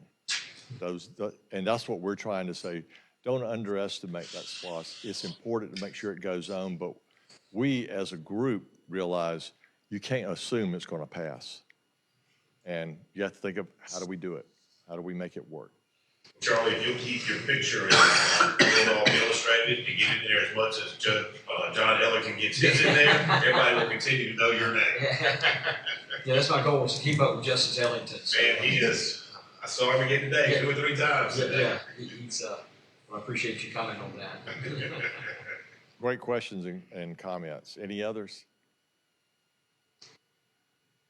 And that's what we're trying to say. Don't underestimate that SPOS. It's important to make sure it goes on, but we as a group realize you can't assume it's going to pass. And you have to think of, how do we do it? How do we make it work? Charlie, if you'll keep your picture in Illinois Illustrated and get in there as much as John Ellerton gets his in there, everybody will continue to know your name. Yeah, that's my goal, is to keep up with Justice Ellington. So, Man, he is. I saw him again today, 2 or 3 times today. Yeah, he's, I appreciate you commenting on that. Great questions and comments. Any others?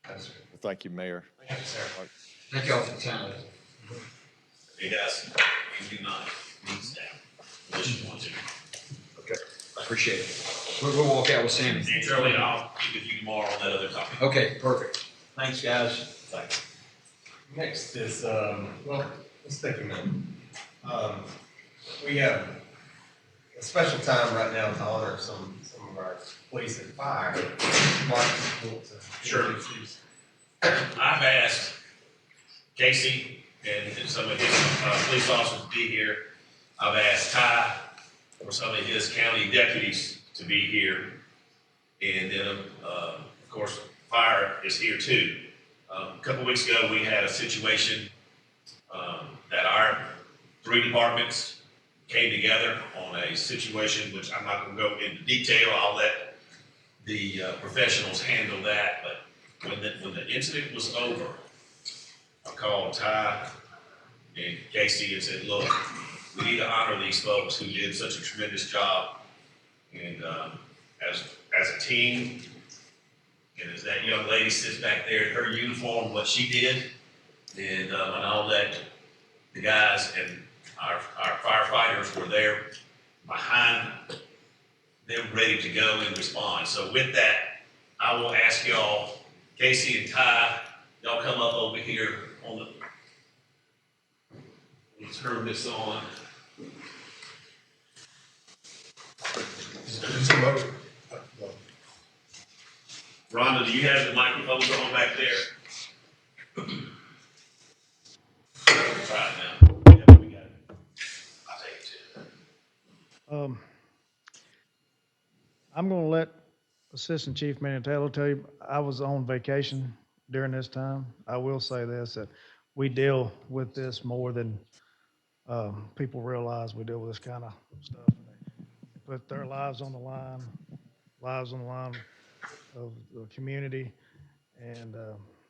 Yes, sir. Well, thank you, Mayor. Thank you, sir. Thank you all for the time. He does. You do not need staff, unless you want to. Okay. Appreciate it. We'll walk out with Sammy. And Charlie, I'll get with you tomorrow on that other topic. Okay, perfect. Thanks, guys. Thanks. Next is, well, let's take a minute. We have a special time right now to honor some of our police and fire. Mark, you want to Sure. introduce these? I've asked Casey and some of his police officers to be here. I've asked Ty or some of his county deputies to be here. And then, of course, fire is here too. A couple weeks ago, we had a situation that our 3 departments came together on a situation which I'm not going to go into detail. I'll let the professionals handle that. But when the incident was over, I called Ty and Casey and said, look, we need to honor these folks who did such a tremendous job. And as a team, and as that young lady sits back there in her uniform, what she did, and I'll let the guys and our firefighters were there behind them, ready to go and respond. So with that, I will ask y'all, Casey and Ty, y'all come up over here on the, let's turn this on. Rhonda, do you have the microphones on back there? Try it now. Yeah, we got it. I'll take it too. I'm gonna let Assistant Chief Mantello tell you, I was on vacation during this time. I will say this, that we deal with this more than, people realize. We deal with this kind of stuff. They put their lives on the line of the community, and,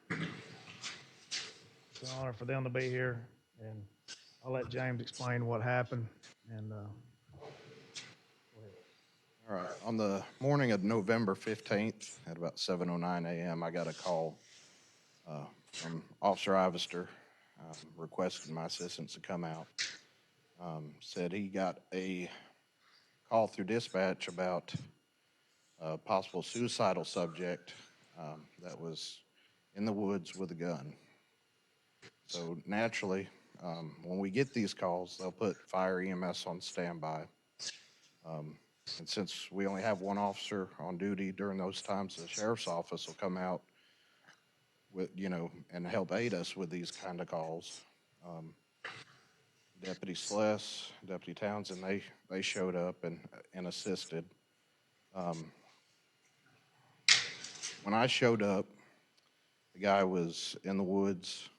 it's an honor for them to be here, and I'll let James explain what happened, and, All right, on the morning of November 15th, at about 7:09 a.m., I got a call from Officer Ivester requesting my assistance to come out. Said he got a call through dispatch about a possible suicidal subject that was in the woods with a gun. So naturally, when we get these calls, they'll put fire EMS on standby. And since we only have one officer on duty during those times, the sheriff's office will come out with, and help aid us with these kind of calls. Deputy Sless, Deputy Townsend, they showed up and assisted. When I showed up, the guy was in the woods.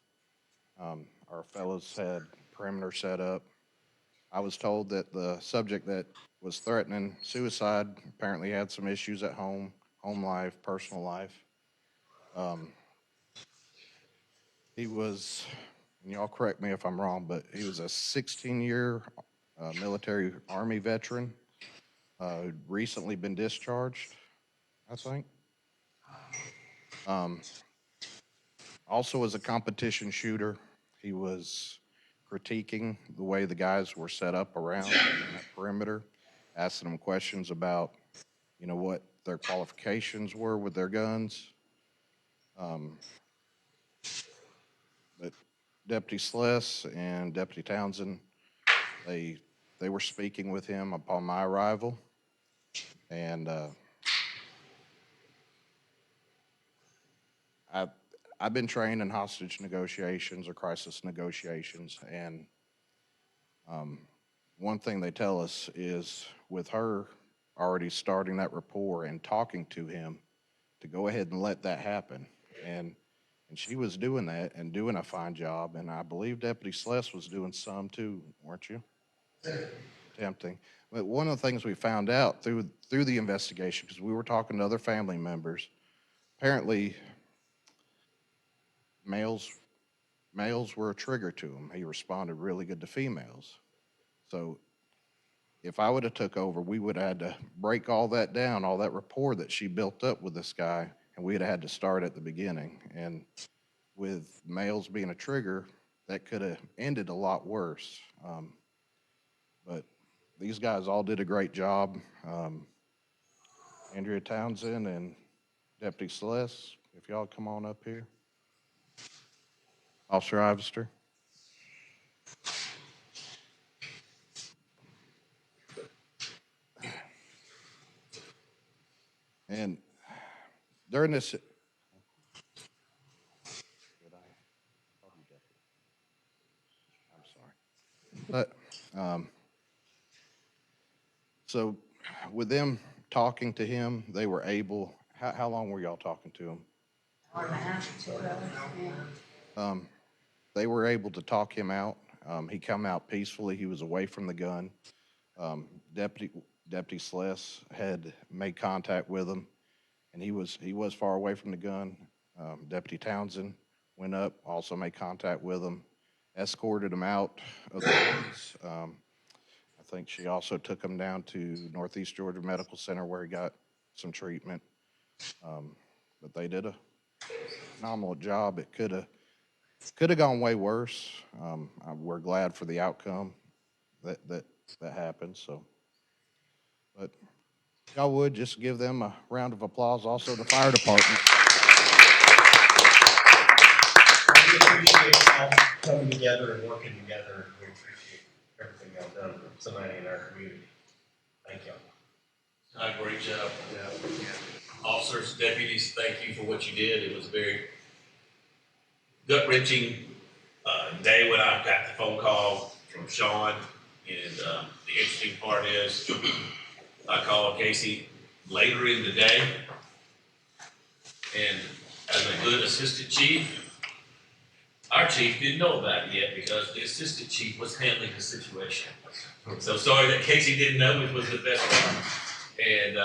Our fellows had perimeter set up. I was told that the subject that was threatening suicide apparently had some issues at home life, personal life. He was, and y'all correct me if I'm wrong, but he was a 16-year military Army veteran who'd recently been discharged, I think. Also was a competition shooter. He was critiquing the way the guys were set up around that perimeter, asking them questions about, what their qualifications were with their guns. But Deputy Sless and Deputy Townsend, they were speaking with him upon my arrival, and I've been trained in hostage negotiations or crisis negotiations, and one thing they tell us is with her already starting that rapport and talking to him, to go ahead and let that happen. And she was doing that and doing a fine job, and I believe Deputy Celeste was doing some too, weren't you? Tempting. But one of the things we found out through the investigation, because we were talking to other family members, apparently males were a trigger to him. He responded really good to females. So if I would have took over, we would have had to break all that down, all that rapport that she built up with this guy, and we'd have had to start at the beginning. And with males being a trigger, that could have ended a lot worse. But these guys all did a great job. Andrea Townsend and Deputy Celeste, if y'all come on up here. Officer Ivester. And during this, I'm sorry. But, so with them talking to him, they were able, how long were y'all talking to him? Hour and a half, 2 hours. They were able to talk him out. He come out peacefully. He was away from the gun. Deputy Celeste had made contact with him, and he was far away from the gun. Deputy Townsend went up, also made contact with him, escorted him out of the woods. I think she also took him down to Northeast Georgia Medical Center where he got some treatment. But they did a phenomenal job. It could have gone way worse. We're glad for the outcome that happened. So, but y'all would just give them a round of applause. Also, the fire department. We appreciate all coming together and working together. We appreciate everything y'all done for somebody in our community. Thank y'all. Great job. Officers, deputies, thank you for what you did. It was a very gut-wrenching day when I got the phone call from Sean. And the interesting part is I called Casey later in the day. And as a good assistant chief, our chief didn't know about it yet because the assistant chief was handling the situation. So sorry that Casey didn't know it was the best one. And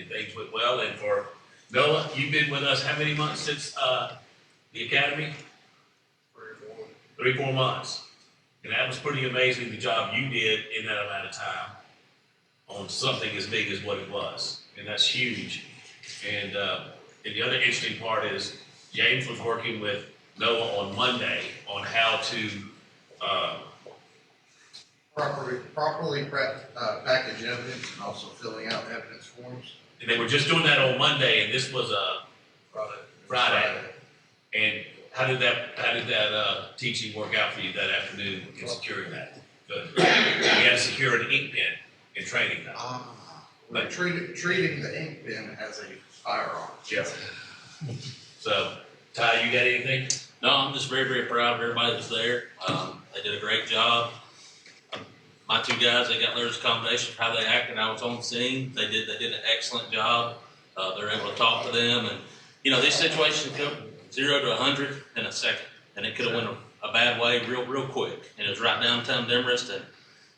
things went well. And for Noah, you've been with us how many months since the academy? 3-4 months. And that was pretty amazing, the job you did in that amount of time on something as big as what it was. And that's huge. And the other interesting part is James was working with Noah on Monday on how to properly package evidence and also filling out evidence forms. and they were just doing that on Monday, and this was Friday. And how did that teaching work out for you that afternoon in securing that? Good. You had to secure an ink pen in training that. We're treating the ink pen as a firearm. Yeah. So, Ty, you got anything? No, I'm just very, very proud of everybody that's there. They did a great job. My two guys, they got letters of commendation for how they acted. I was on scene. They did an excellent job. They're able to talk to them, and these situations come 0 to 100 in a second, and it could have went a bad way real quick. And it was right downtown Demorest, and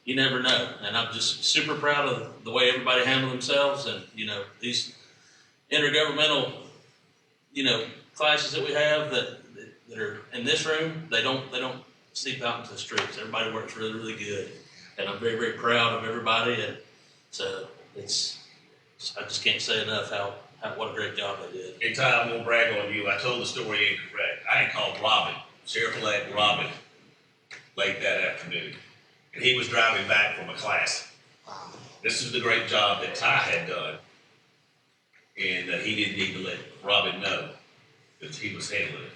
you never know. And I'm just super proud of the way everybody handled themselves, and these intergovernmental classes that we have that are in this room, they don't seep out into the streets. Everybody works really, really good, and I'm very, very proud of everybody. And so I just can't say enough how what a great job they did. And Ty, I'm gonna brag on you. I told the story incorrect. I had called Robin, Sheriff-elect Robin, late that afternoon, and he was driving back from a class. This is the great job that Ty had done, and he didn't need to let Robin know that he was handling it.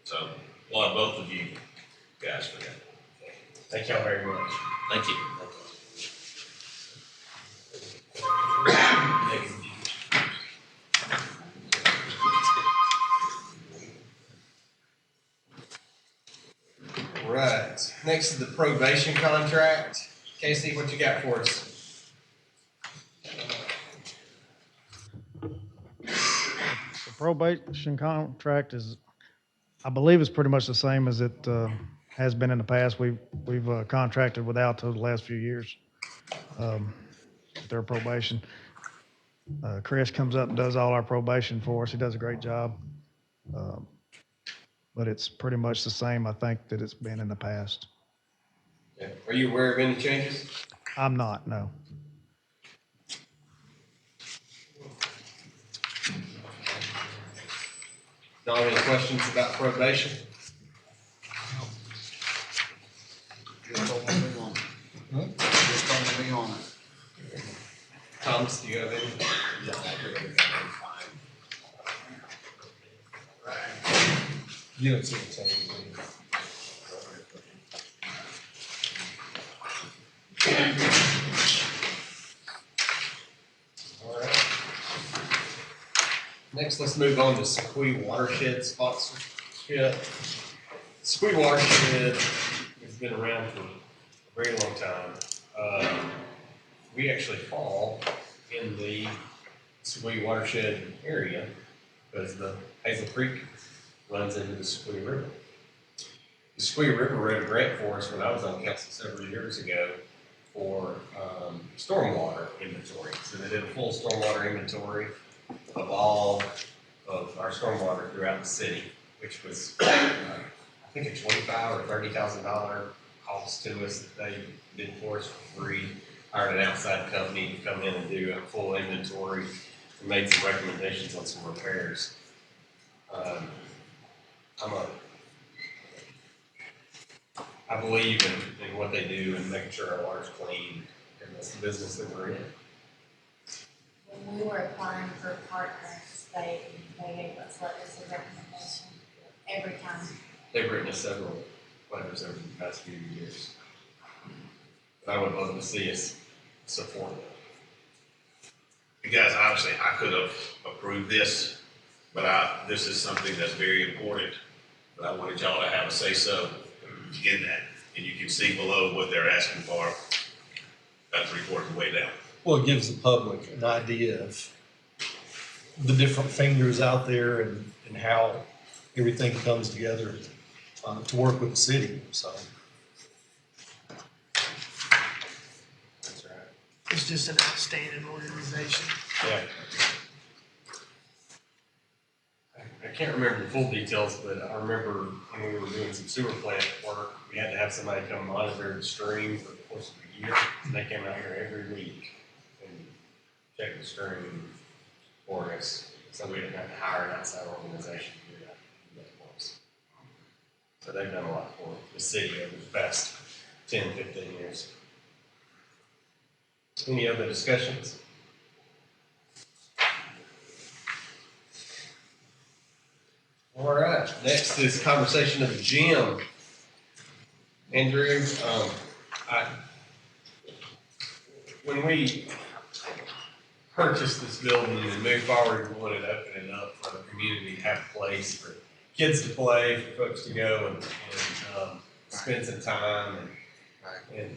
So, applaud both of you guys for that. Thank y'all very much. Thank you. right, next is the probation contract. Casey, what you got for us? The probation contract is, I believe it's pretty much the same as it has been in the past. We've contracted with Alto the last few years. Their probation. Chris comes up and does all our probation for us. He does a great job. But it's pretty much the same, I think, that it's been in the past. Okay. Are you aware of any changes? I'm not, no. Don, any questions about probation? Just don't want me on it. Just don't want me on it. Thomas, do you have any? You don't see it changing. All right. Next, let's move on to Sequoia Watershed sponsorship. Sequoia Watershed has been around for a very long time. We actually fall in the Sequoia Watershed area because the Hazel Creek runs into the Sequoia River. The Sequoia River wrote a grant for us when I was on council several years ago for stormwater inventory. So they did a full stormwater inventory of all of our stormwater throughout the city, which was, I think, a $25,000 or $30,000 cost to us that they did for us for free. Hired an outside company to come in and do a full inventory and made some recommendations on some repairs. I believe in what they do and making sure our water's clean, and that's the business that we're in. When we were applying for partners, they gave us letters of recommendation every time. They've written us several letters over the past few years. But I would love to see us support it. You guys, obviously, I could have approved this, but this is something that's very important. But I wanted y'all to have a say-so in that. And you can see below what they're asking for, about 3/4 of the way down. Well, it gives the public an idea of the different fingers out there and how everything comes together to work with the city, so. That's right. It's just an outstanding organization. Yeah. I can't remember the full details, but I remember when we were doing some sewer plant work, we had to have somebody come monitor the stream for the course of the year. And they came out here every week and checked the stream for us, so we didn't have to hire an outside organization to do that for us. So they've done a lot for the city over the past 10, 15 years. Any other discussions? All right, next is conversation of the gym. Andrew, when we purchased this building and moved forward, we wanted to open it up for the community to have a place for kids to play, for folks to go and spend some time and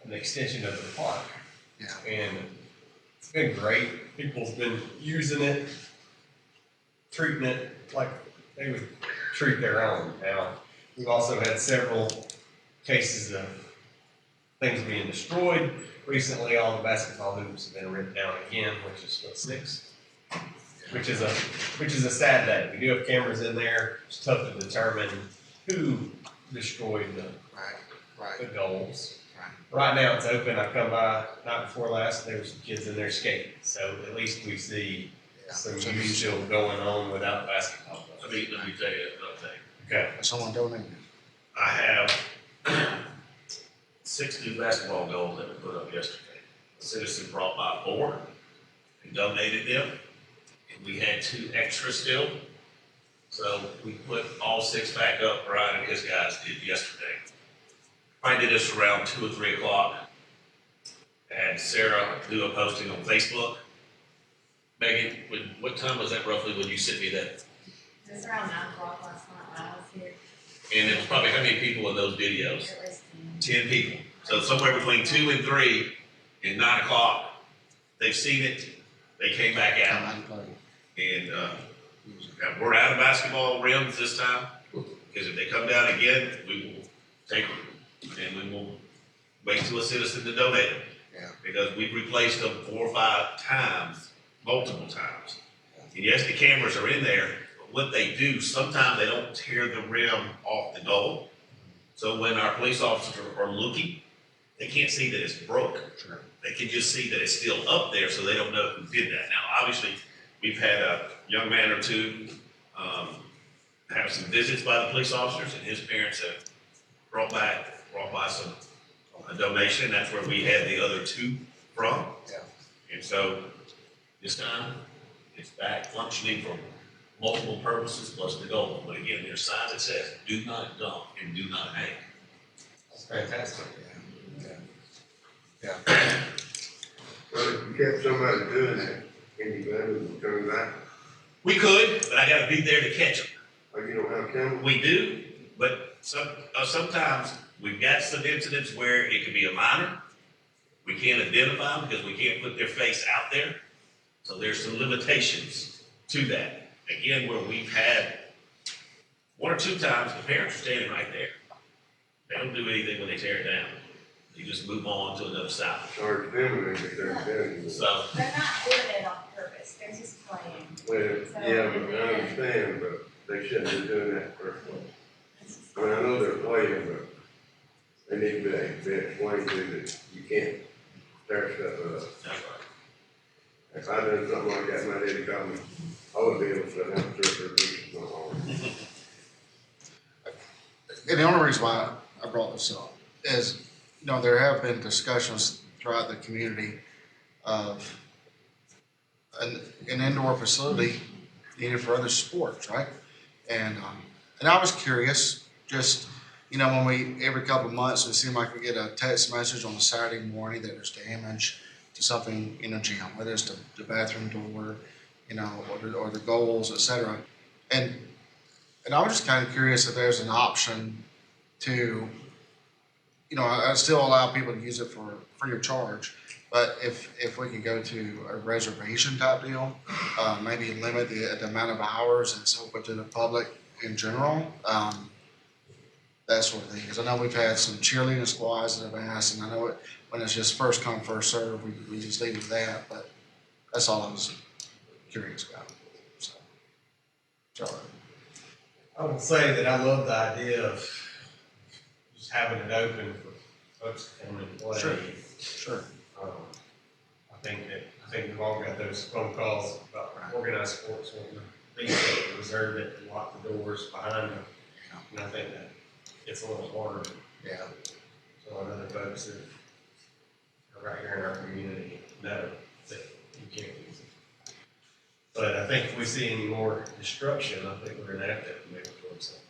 an extension of the park. Yeah. And it's been great. People's been using it, treating it like they would treat their own. Now, we've also had several cases of things being destroyed. Recently, all the basketball hoops have been ripped down again, which is what, 6? Which is a sad day. We do have cameras in there. It's tough to determine who destroyed the goals. Right now it's open. I come by night before last, there were some kids in there skating. So at least we see some use still going on without basketball. Let me tell you another thing. Okay. Someone donated. I have 6 new basketball goals that were put up yesterday. A citizen brought by 4 and donated them. And we had 2 extra still. So we put all 6 back up. Brian and his guys did yesterday. I did this around 2 or 3 o'clock. And Sarah do a posting on Facebook. Megan, what time was that roughly when you sent me that? It was around 9 o'clock last night when I was here. And it was probably how many people in those videos? At least 10 people. So somewhere between 2 and 3 and 9 o'clock, they've seen it, they came back out. And we're out of basketball rims this time, because if they come down again, we will take them, and we will wait till a citizen to donate them. Yeah. Because we've replaced them 4 or 5 times, multiple times. And yes, the cameras are in there, but what they do, sometimes they don't tear the rim off the goal. So when our police officers are looking, they can't see that it's broke. Sure. They can just see that it's still up there, so they don't know who did that. Now, obviously, we've had a young man or two have some visits by the police officers, and his parents have brought by some a donation. That's where we had the other 2 from. Yeah. And so this time, it's back functioning for multiple purposes plus the goal. But again, there's signs that says, do not dump and do not hang. That's fantastic. Yeah. Well, if you kept somebody doing that, can you let them come back? We could, but I gotta be there to catch them. Or you don't have cameras? We do, but sometimes we've got some incidents where it could be a minor. We can't identify them because we can't put their face out there. So there's some limitations to that. Again, where we've had 1 or 2 times, the parents are standing right there. They don't do anything when they tear it down. They just move on to another side. Charge them and they get their down. So, they're not doing it on purpose, they're just playing. Well, yeah, but I understand, but they shouldn't be doing that first place. I mean, I know they're playing, but they need to be explained to that you can't tear stuff up. that's right. If I done something like that, my daddy got me, I would be able to sit down and search their my home. And the only reason why I brought this up is, you know, there have been discussions throughout the community of an indoor facility needed for other sports, right? And I was curious, just, you know, when every couple of months, it seemed like we get a text message on a Saturday morning that there's damage to something in a gym, whether it's the bathroom door, you know, or the goals, et cetera. And I was just kind of curious if there's an option to, you know, I still allow people to use it for free of charge, but if we can go to a reservation type deal, maybe limit the amount of hours and it's open to the public in general, that sort of thing. Because I know we've had some cheerleading squads that have asked, and I know when it's just first come, first serve, we just leave it at that, but that's all I was curious about. So. I would say that I love the idea of just having it open for folks to come and play. Sure. I think we've all got those phone calls about organized sports wanting to reserve it and lock the doors behind them. And I think that it's a little harder. Yeah. So other folks that are right here in our community know that you can't use it. But I think if we see any more destruction, I think we're gonna have to move towards that.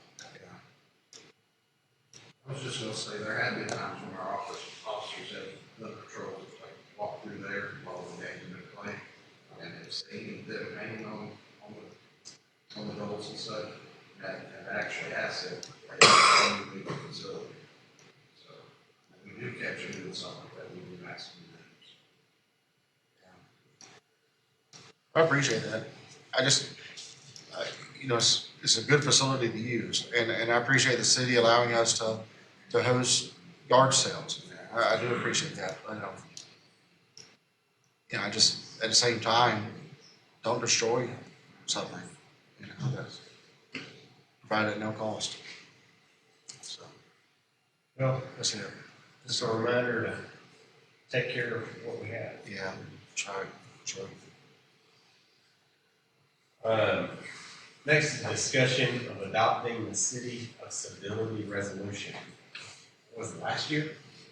I was just gonna say, there have been times when our officers have done patrols, like walk through there while the game's been playing, and have seen them hanging on the doors and such, and actually asked them, are you going to leave the facility? So, if we do catch them doing something like that, we would ask them I appreciate that. I just, you know, it's a good facility to use, and I appreciate the city allowing us to host yard sales in there. I do appreciate that. You know, I just, at the same time, don't destroy something, you know, that's provided at no cost. So, Well, that's it. it's a reminder to take care of what we have. Yeah, try. Next is discussion of adopting the City of Civility Resolution. Was it last year?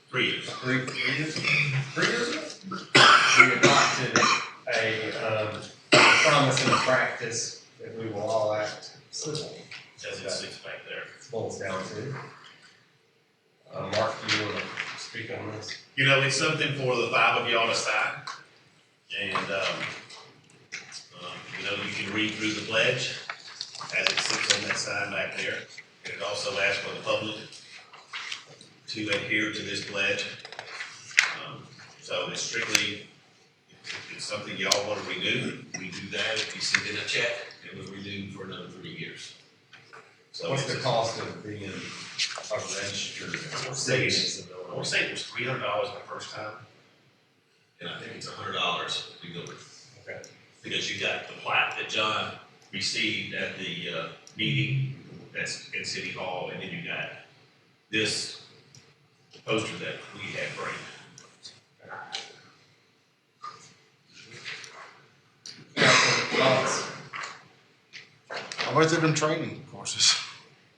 3 years. 3 years? 3 years ago? We adopted a promise and a practice that we will all act civilly. Says it's 6 back there. Boils down to. Mark, do you want to speak on this? You know, it's something for the 5 of y'all to sign. And, you know, you can read through the pledge as it sits on that sign back there. And it also asks for the public to adhere to this pledge. So it's strictly, if it's something y'all want to renew, we do that. If you send in a check, it will renew for another 3 years. So What's it's the cost of being a registered I want citizen? to say it was $300 the first time. And I think it's $100 renewal. Okay. Because you got the plaque that John received at the meeting that's in City Hall, and then you got this poster that we had framed. Thoughts? I went through them training courses.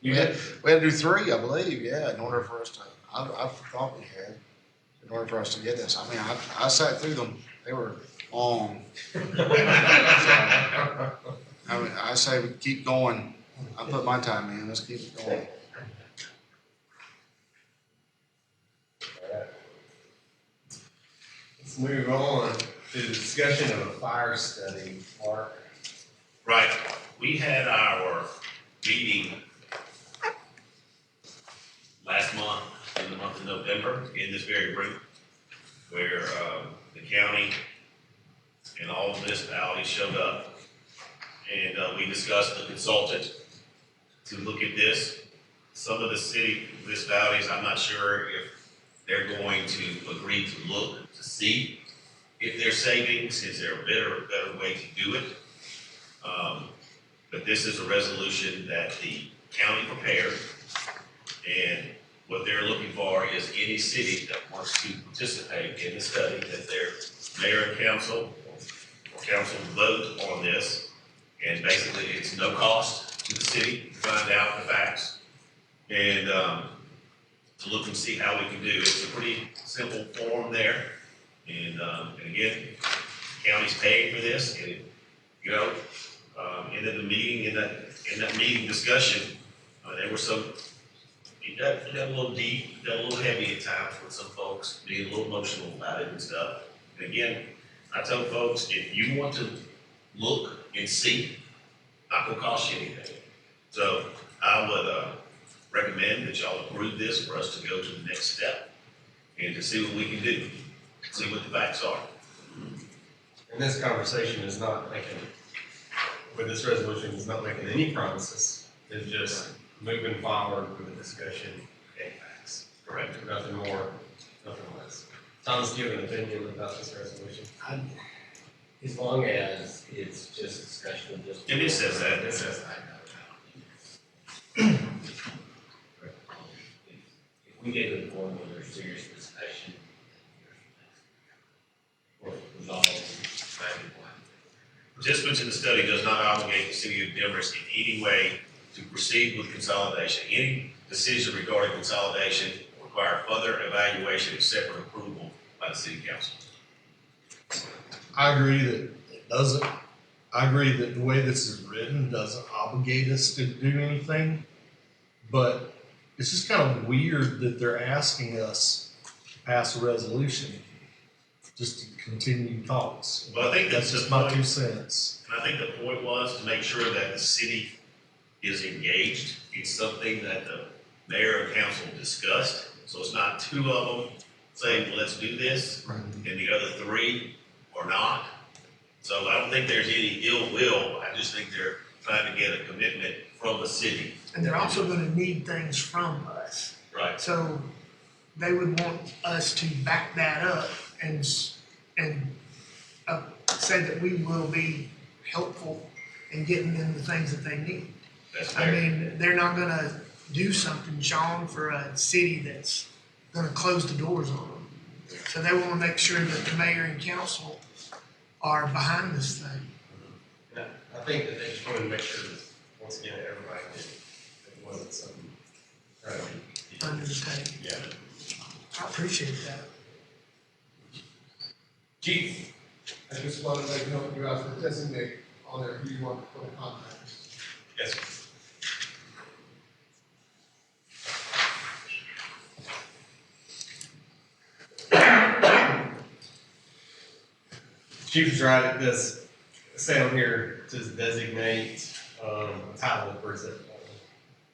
You We had, did? we had to do 3, I believe, yeah, in order for us to, I thought we had, in order for us to get this. I mean, I sat through them, they were long. So, I mean, I say we keep going. I put my time in, let's keep it going. Let's move on to the discussion of a fire study. Mark? Right, we had our meeting last month, in the month of November, in this very room, where the county and all the municipalities showed up. And we discussed the consultant to look at this. Some of the city municipalities, I'm not sure if they're going to agree to look to see if there's savings, is there a better way to do it? But this is a resolution that the county prepared, and what they're looking for is any city that wants to participate in the study, that their mayor and council or council vote on this. And basically, it's no cost to the city to find out the facts and to look and see how we can do it. It's a pretty simple form there. And again, the county's paying for this. And, you know, in the meeting, in that meeting discussion, there were some, it got a little deep, got a little heavy at times with some folks being a little emotional about it and stuff. And again, I tell folks, if you want to look and see, not gonna cost you anything. So I would recommend that y'all approve this for us to go to the next step and to see what we can do, see what the facts are. And this conversation is not making, with this resolution, is not making any promises. It's just moving forward with the discussion and facts. Correct. Nothing more, nothing less. Thomas, do you have an opinion about this resolution? As long as it's just discussion of just. And it says that, it says that. If we get to the point where there's serious discussion, or resolve, Participants in the study does not obligate the city of Demorest in any way to proceed with consolidation. Any decision regarding consolidation will require further evaluation and separate approval by the city council. I agree that it doesn't, I agree that the way this is written doesn't obligate us to do anything. But it's just kind of weird that they're asking us to pass a resolution just to continue talks. Well, I think That's just my 2 cents. And I think the point was to make sure that the city is engaged in something that the mayor and council discussed. So it's not 2 of them saying, well, let's do this, and the other 3 are not. So I don't think there's any ill will. I just think they're trying to get a commitment from the city. And they're also gonna need things from us. Right. So they would want us to back that up and say that we will be helpful in getting them the things that they need. That's I fair. mean, they're not gonna do something, Sean, for a city that's gonna close the doors on them. So they wanna make sure that the mayor and council are behind this thing. And I think that they just wanted to make sure that, once again, everybody knew it wasn't something. Under the table. Yeah. I appreciate that. Chief? I just wanted to make note, you guys to designate on there who you want to put in contact. Yes. Chief is right, it does say on here to designate a title for his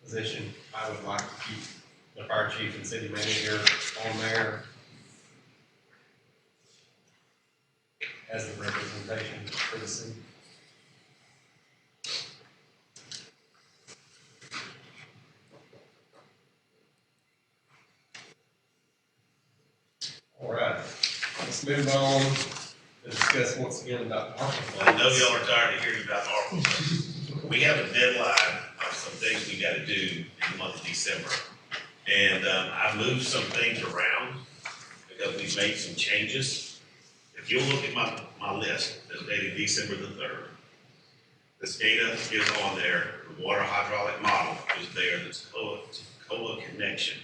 position. I would like to keep the fire chief and city manager on there as the representation for the city. All right, let's move on to discuss once again about the ARPA I know funds. y'all are tired of hearing about ARPA. We have a deadline of some things we gotta do in the month of December. And, I've moved some things around because we've made some changes. If you'll look at my list that's dated December the 3rd, the SCADA is on there, the water hydraulic model is there, that's COA connection.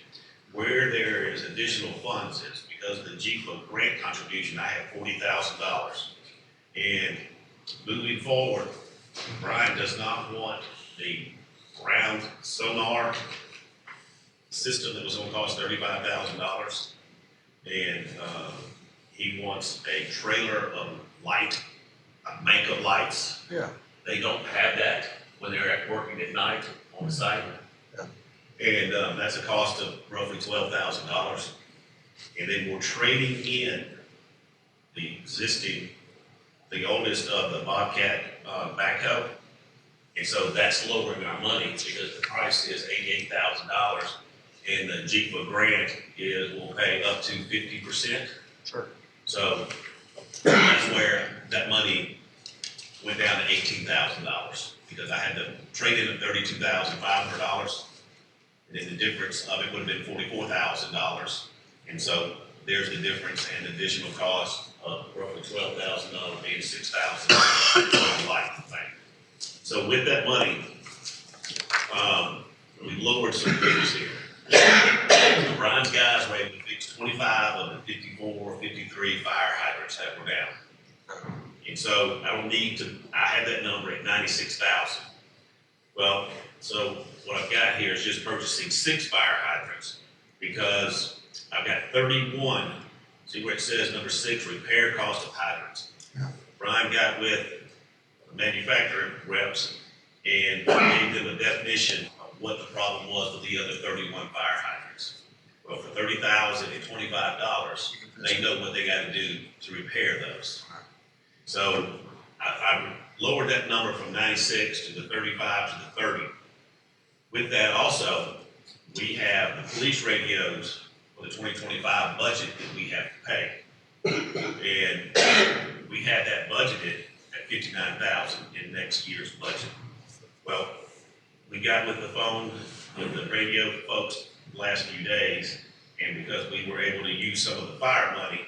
Where there is additional funds is because of the GFO grant contribution, I have $40,000. And moving forward, Brian does not want the ground sonar system that was gonna cost $35,000. And, he wants a trailer of light, a bank of lights. Yeah. They don't have that when they're working at night on site. And, that's a cost of roughly $12,000. And then we're trading in the existing, the oldest of the Bobcat, backhoe. And so that's lowering our money because the price is $88,000. And the GFA grant will pay up to 50%. Sure. So that's where that money went down to $18,000 because I had to trade in at $32,500. And then the difference of it would have been $44,000. And so there's the difference and additional cost of roughly $12,000 being $6,000 for the light thing. So with that money, we lowered some things here. Brian's guys were able to fix 25 of the 54, 53 fire hydrants that were down. And so I don't need to, I had that number at 96,000. Well, so what I've got here is just purchasing 6 fire hydrants because I've got 31. See where it says number 6, repair cost of hydrants. Yeah. Brian got with the manufacturer reps and gave them a definition of what the problem was with the other 31 fire hydrants. Well, for $30,000 and $25, they know what they got to do to repair those. So I lowered that number from 96 to the 35 to the 30. With that also, we have the police radios for the 2025 budget that we have to pay. And we had that budgeted at $59,000 in next year's budget. Well, we got with the phone, with the radio folks the last few days, and because we were able to use some of the fire money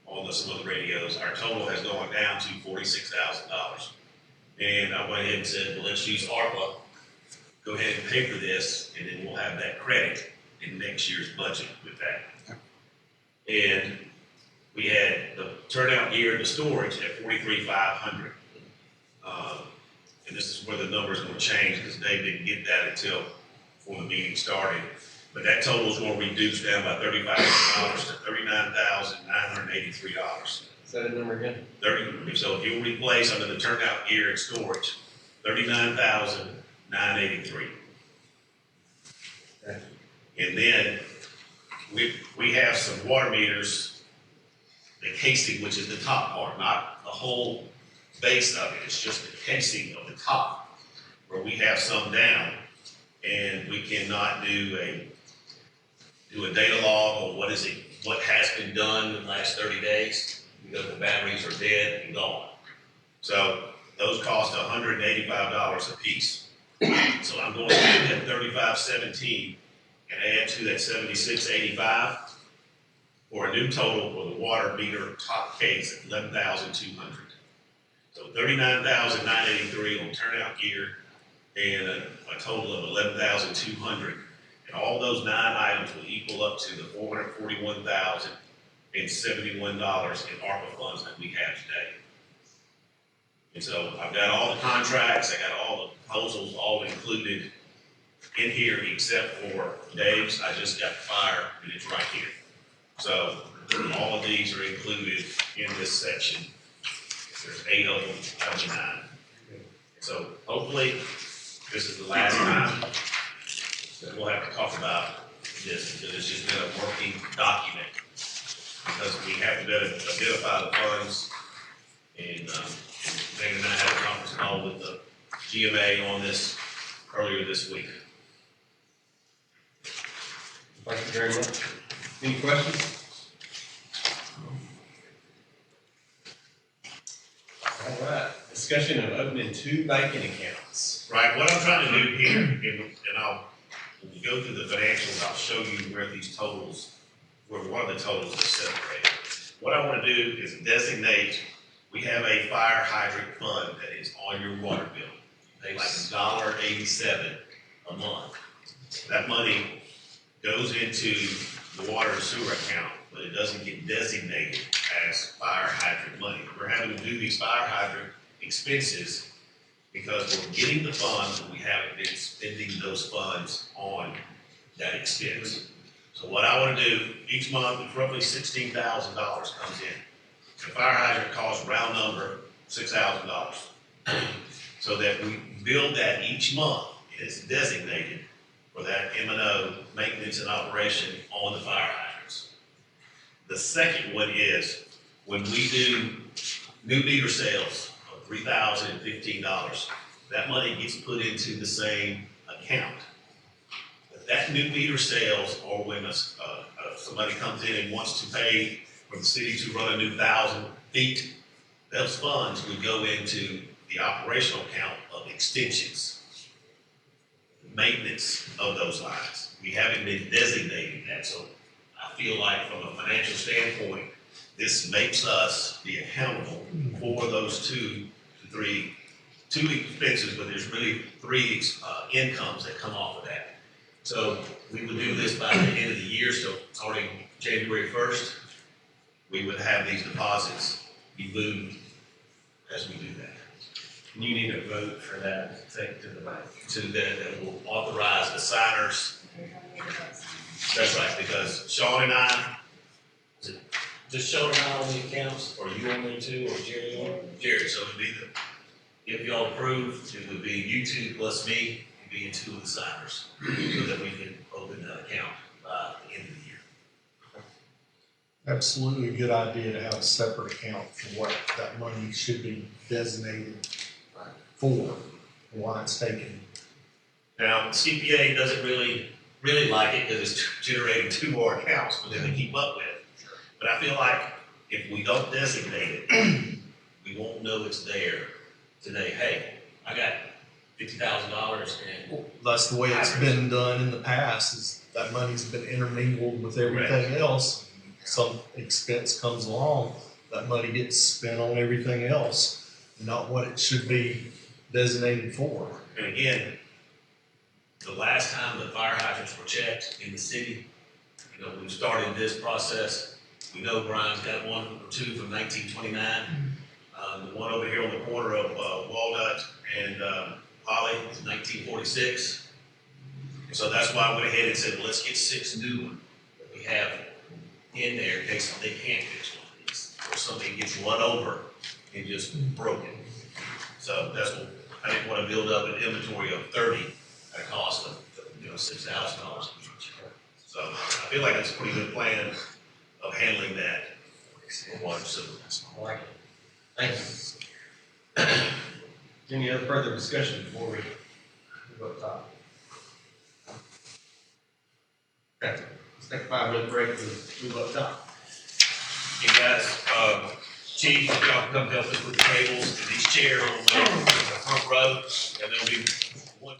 on some of the radios, our total has gone down to $46,000. And I went ahead and said, well, let's use ARPA, go ahead and pay for this, and then we'll have that credit in next year's budget with that. And we had the turnout gear and the storage at $43,500. And this is where the number's gonna change, because Dave didn't get that until before the meeting started. But that total is gonna reduce down by $35,000 to $39,983. Say that number again. So if you'll replace under the turnout gear and storage, $39,983. Okay. And then we have some water meters, the casing, which is the top part, not the whole base of it. It's just the casing of the top, where we have some down, and we cannot do a data log on what has been done in the last 30 days because the batteries are dead and gone. So those cost $185 a piece. So I'm going to take that $35.17 and add to that $76.85 for a new total for the water meter top case at $11,200. So $39,983 on turnout gear and a total of $11,200. And all those 9 items will equal up to the $441,071 in ARPA funds that we have today. And so I've got all the contracts, I got all the proposals all included in here except for Dave's. I just got the fire and it's right here. So all of these are included in this section. There's 8 of them out of 9. So hopefully this is the last time that we'll have to talk about this, because it's just been a working document. Because we have to better identify the funds, and Megan and I had a conference call with the GMA on this earlier this week. Thank you very much. Any questions? All right, discussion of opening 2 banking accounts. Right, what I'm trying to do here, and I'll, when we go through the financials, I'll show you where these totals, where one of the totals is separated. What I want to do is designate, we have a fire hydrant fund that is on your water bill. You pay like $1.87 a month. That money goes into the water and sewer account, but it doesn't get designated as fire hydrant money. We're having to do these fire hydrant expenses because we're getting the funds, but we haven't been spending those funds on that expense. So what I want to do, each month, roughly $16,000 comes in. The fire hydrant costs, round number, $6,000. So that we build that each month, and it's designated for that M&O maintenance and operation on the fire hydrants. The second one is when we do new meter sales of $3,015, that money gets put into the same account. But that new meter sales, or when somebody comes in and wants to pay for the city to run a new 1,000 feet, those funds would go into the operational account of extensions, maintenance of those lines. We haven't been designating that, so I feel like from a financial standpoint, this makes us be accountable for those two expenses, but there's really 3 incomes that come off of that. So we would do this by the end of the year, so starting January 1st, we would have these deposits be moved as we do that. You need a vote for that to take to the bank. To that will authorize the signers. That's right, because Sean and I, Just Sean and I on the accounts, or you on there too, or Jerry on? Jerry, so it would be if y'all approve, it would be you two plus me, being 2 of the signers, so that we can open that account by the end of the year. Absolutely a good idea to have a separate account for what that money should be designated for, and why it's taken. Now, CPA doesn't really like it because it's generating 2 more accounts for them to keep up with. But I feel like if we don't designate it, we won't know it's there today. Hey, I got $50,000 and That's the way it's been done in the past, is that money's been intermingled with everything else. Some expense comes along, that money gets spent on everything else, not what it should be designated for. And again, the last time the fire hydrants were checked in the city, when we started this process, we know Brian's got 1 or 2 from 1929. The one over here on the corner of Walnut and Holly is 1946. So that's why I went ahead and said, well, let's get 6 new ones that we have in there in case they can't fix one of these, or something gets run over and just broken. So that's what I didn't want to build up an inventory of 30 at a cost of $6,000 each. So I feel like it's a pretty good plan of handling that in water sewer. I like it. Thank you. Any other further discussion before we move up top? Okay, let's take a 5-minute break and move up top. You guys, Chief, if y'all can come help us with the tables and these chairs on the front row, and there'll be one.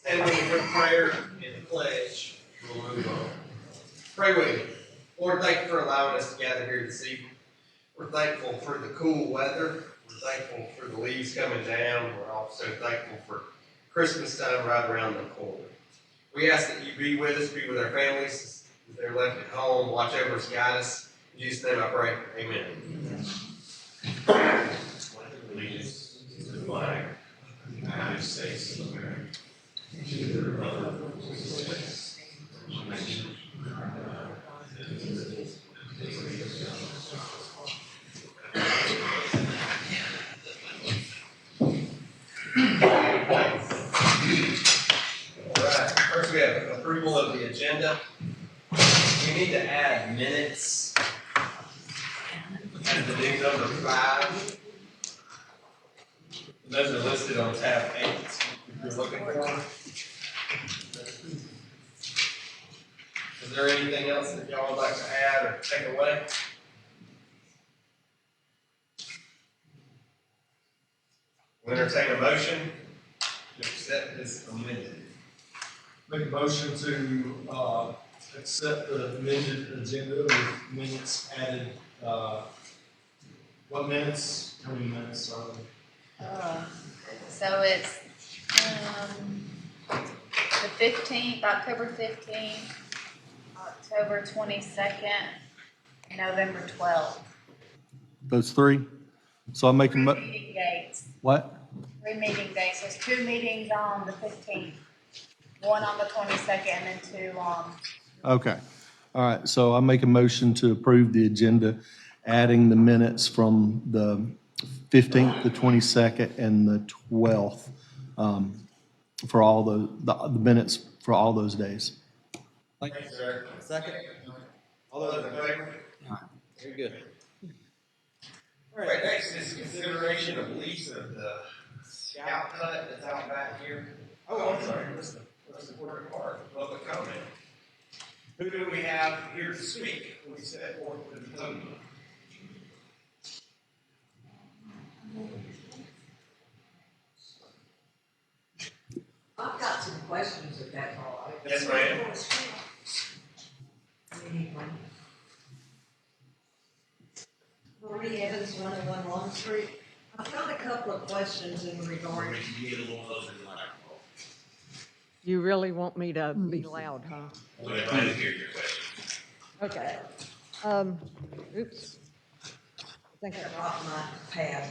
Stand with me for prayer and the pledge. We'll move on. Pray with me. Lord, thank you for allowing us to gather here this evening. We're thankful for the cool weather. We're thankful for the leaves coming down. We're also thankful for Christmas time right around the corner. We ask that you be with us, be with our families. If they're left at home, watch over us, guide us. In Jesus' name I pray. Amen. Allegiance to the flag of the United States of America, to the republic for which it stands, one nation, under God, indivisible, with liberty and justice for All right. First, we have approval of the agenda. We need to add minutes as the new number 5. Those are listed on tab 8 if you're looking for them. Is there anything else that y'all would like to add or take away? We'll entertain a motion to accept this amended. Make a motion to, accept the amended agenda with minutes added, what minutes? How many minutes are there? So it's, the 15th, October 15th, October 22nd, November 12th. Those three? So I make a Three meeting dates. what? 3 meeting dates. There's 2 meetings on the 15th, 1 on the 22nd, and then 2 on. Okay. All right. So I make a motion to approve the agenda, adding the minutes from the 15th, the 22nd, and the 12th, for all the minutes for all those days. Thank you, sir. Second. All those in favor? Very good. All right, next is consideration of lease of the scout hut that's out back here. Oh, I'm sorry, what's the important part, public comment? Who do we have here to speak? We set forth the podium. I've got some questions if that's all right. Yes, ma'am. Marie Evans, 101 Long Street. I've got a couple of questions in regard. you get a little closer to the microphone. You really want me to be loud, huh? We're trying to hear your question. Okay. Oops. I think I dropped my pad.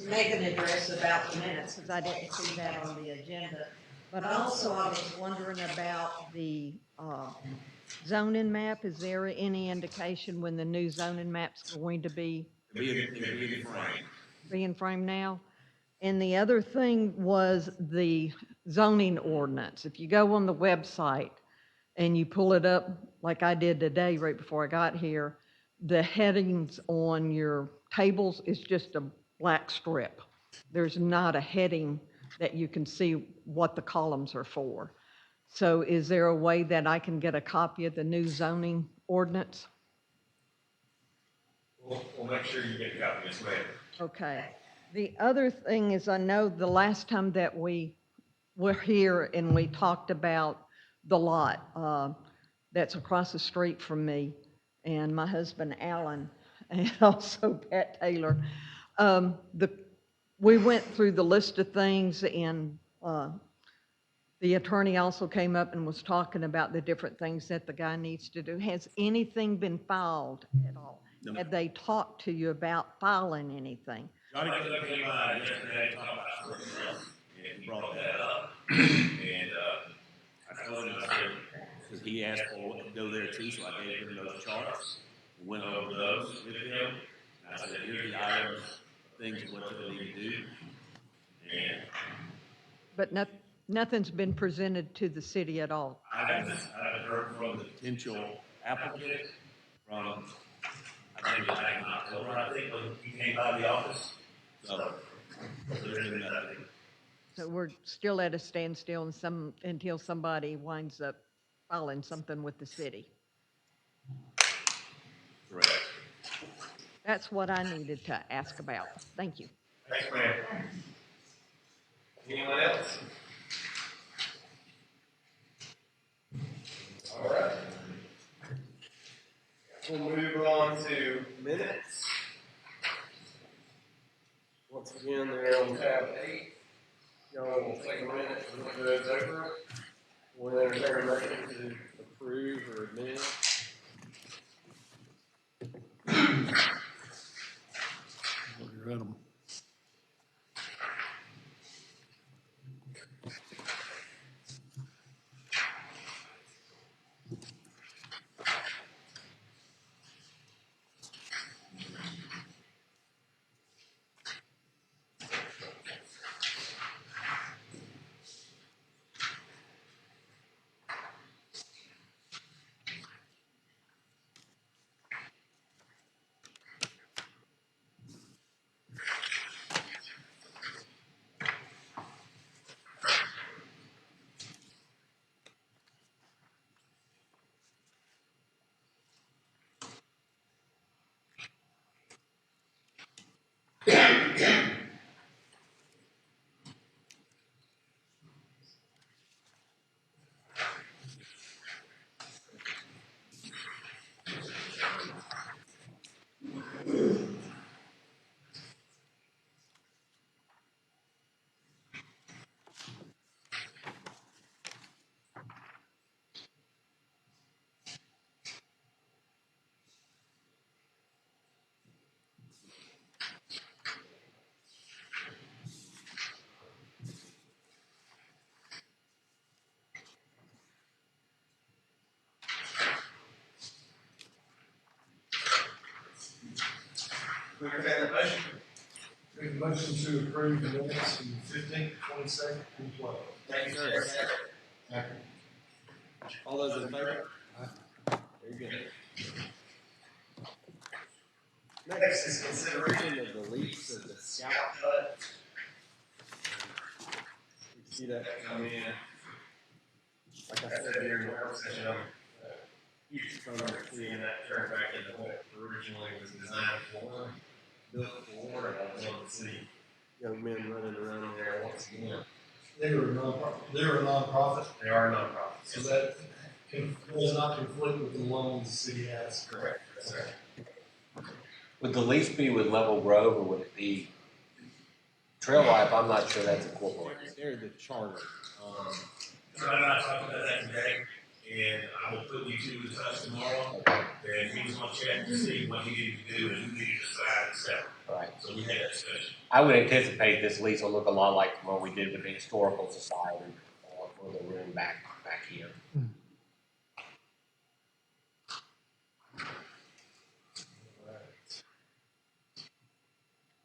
Make an address about the minutes, because I didn't see that on the agenda. But also, I was wondering about the zoning map. Is there any indication when the new zoning map's going to be being framed now? And the other thing was the zoning ordinance. If you go on the website and you pull it up, like I did today right before I got here, the headings on your tables is just a black strip. There's not a heading that you can see what the columns are for. So is there a way that I can get a copy of the new zoning ordinance? We'll make sure you get a copy, yes, ma'am. Okay. The other thing is, I know the last time that we were here and we talked about the lot that's across the street from me and my husband Alan and also Pat Taylor, we went through the list of things, and the attorney also came up and was talking about the different things that the guy needs to do. Has anything been filed at all? No. Have they talked to you about filing anything? Johnny came by yesterday to talk about something else, and he brought that up. And I told him, I said, because he asked for to go there too, so I gave him those charts, went over those with him. And I said, here's the items, things, what they need to do. And But nothing's been presented to the city at all? I haven't heard from the potential applicant from, I think it was back in October, I think, when he came by the office. So there's been nothing. So we're still at a standstill until somebody winds up filing something with the city? Correct. That's what I needed to ask about. Thank you. Thanks, ma'am. Anyone else? All right. We'll move on to minutes. Once again, they're on tab 8. Y'all will take a minute to look those over. We'll entertain a motion to approve or amend. You're at 'em. We entertain that motion. Make a motion to approve the minutes from 15th, 22nd, and 12th. Thank you, sir. All those in favor? Very good. Next is consideration of the lease of the scout hut. You see that come in. Like I said during the work session, I'm huge fan of seeing that turn back into what originally was designed for, built for, and I love to see young men running around there once again. They were a nonprofit. They are nonprofits. So that does not conflict with the loans the city has. Correct. Yes, sir. Would the lease be with Level Grove or would it be Trail Life? I'm not sure that's incorporated. They're the charter. Try and I talked about that today, and I will put you two in touch tomorrow. And he was gonna check to see what he needed to do and who needed to sign and stuff. Right. So we had that discussion. I would anticipate this lease will look a lot like what we did with the Historical Society for the room back here.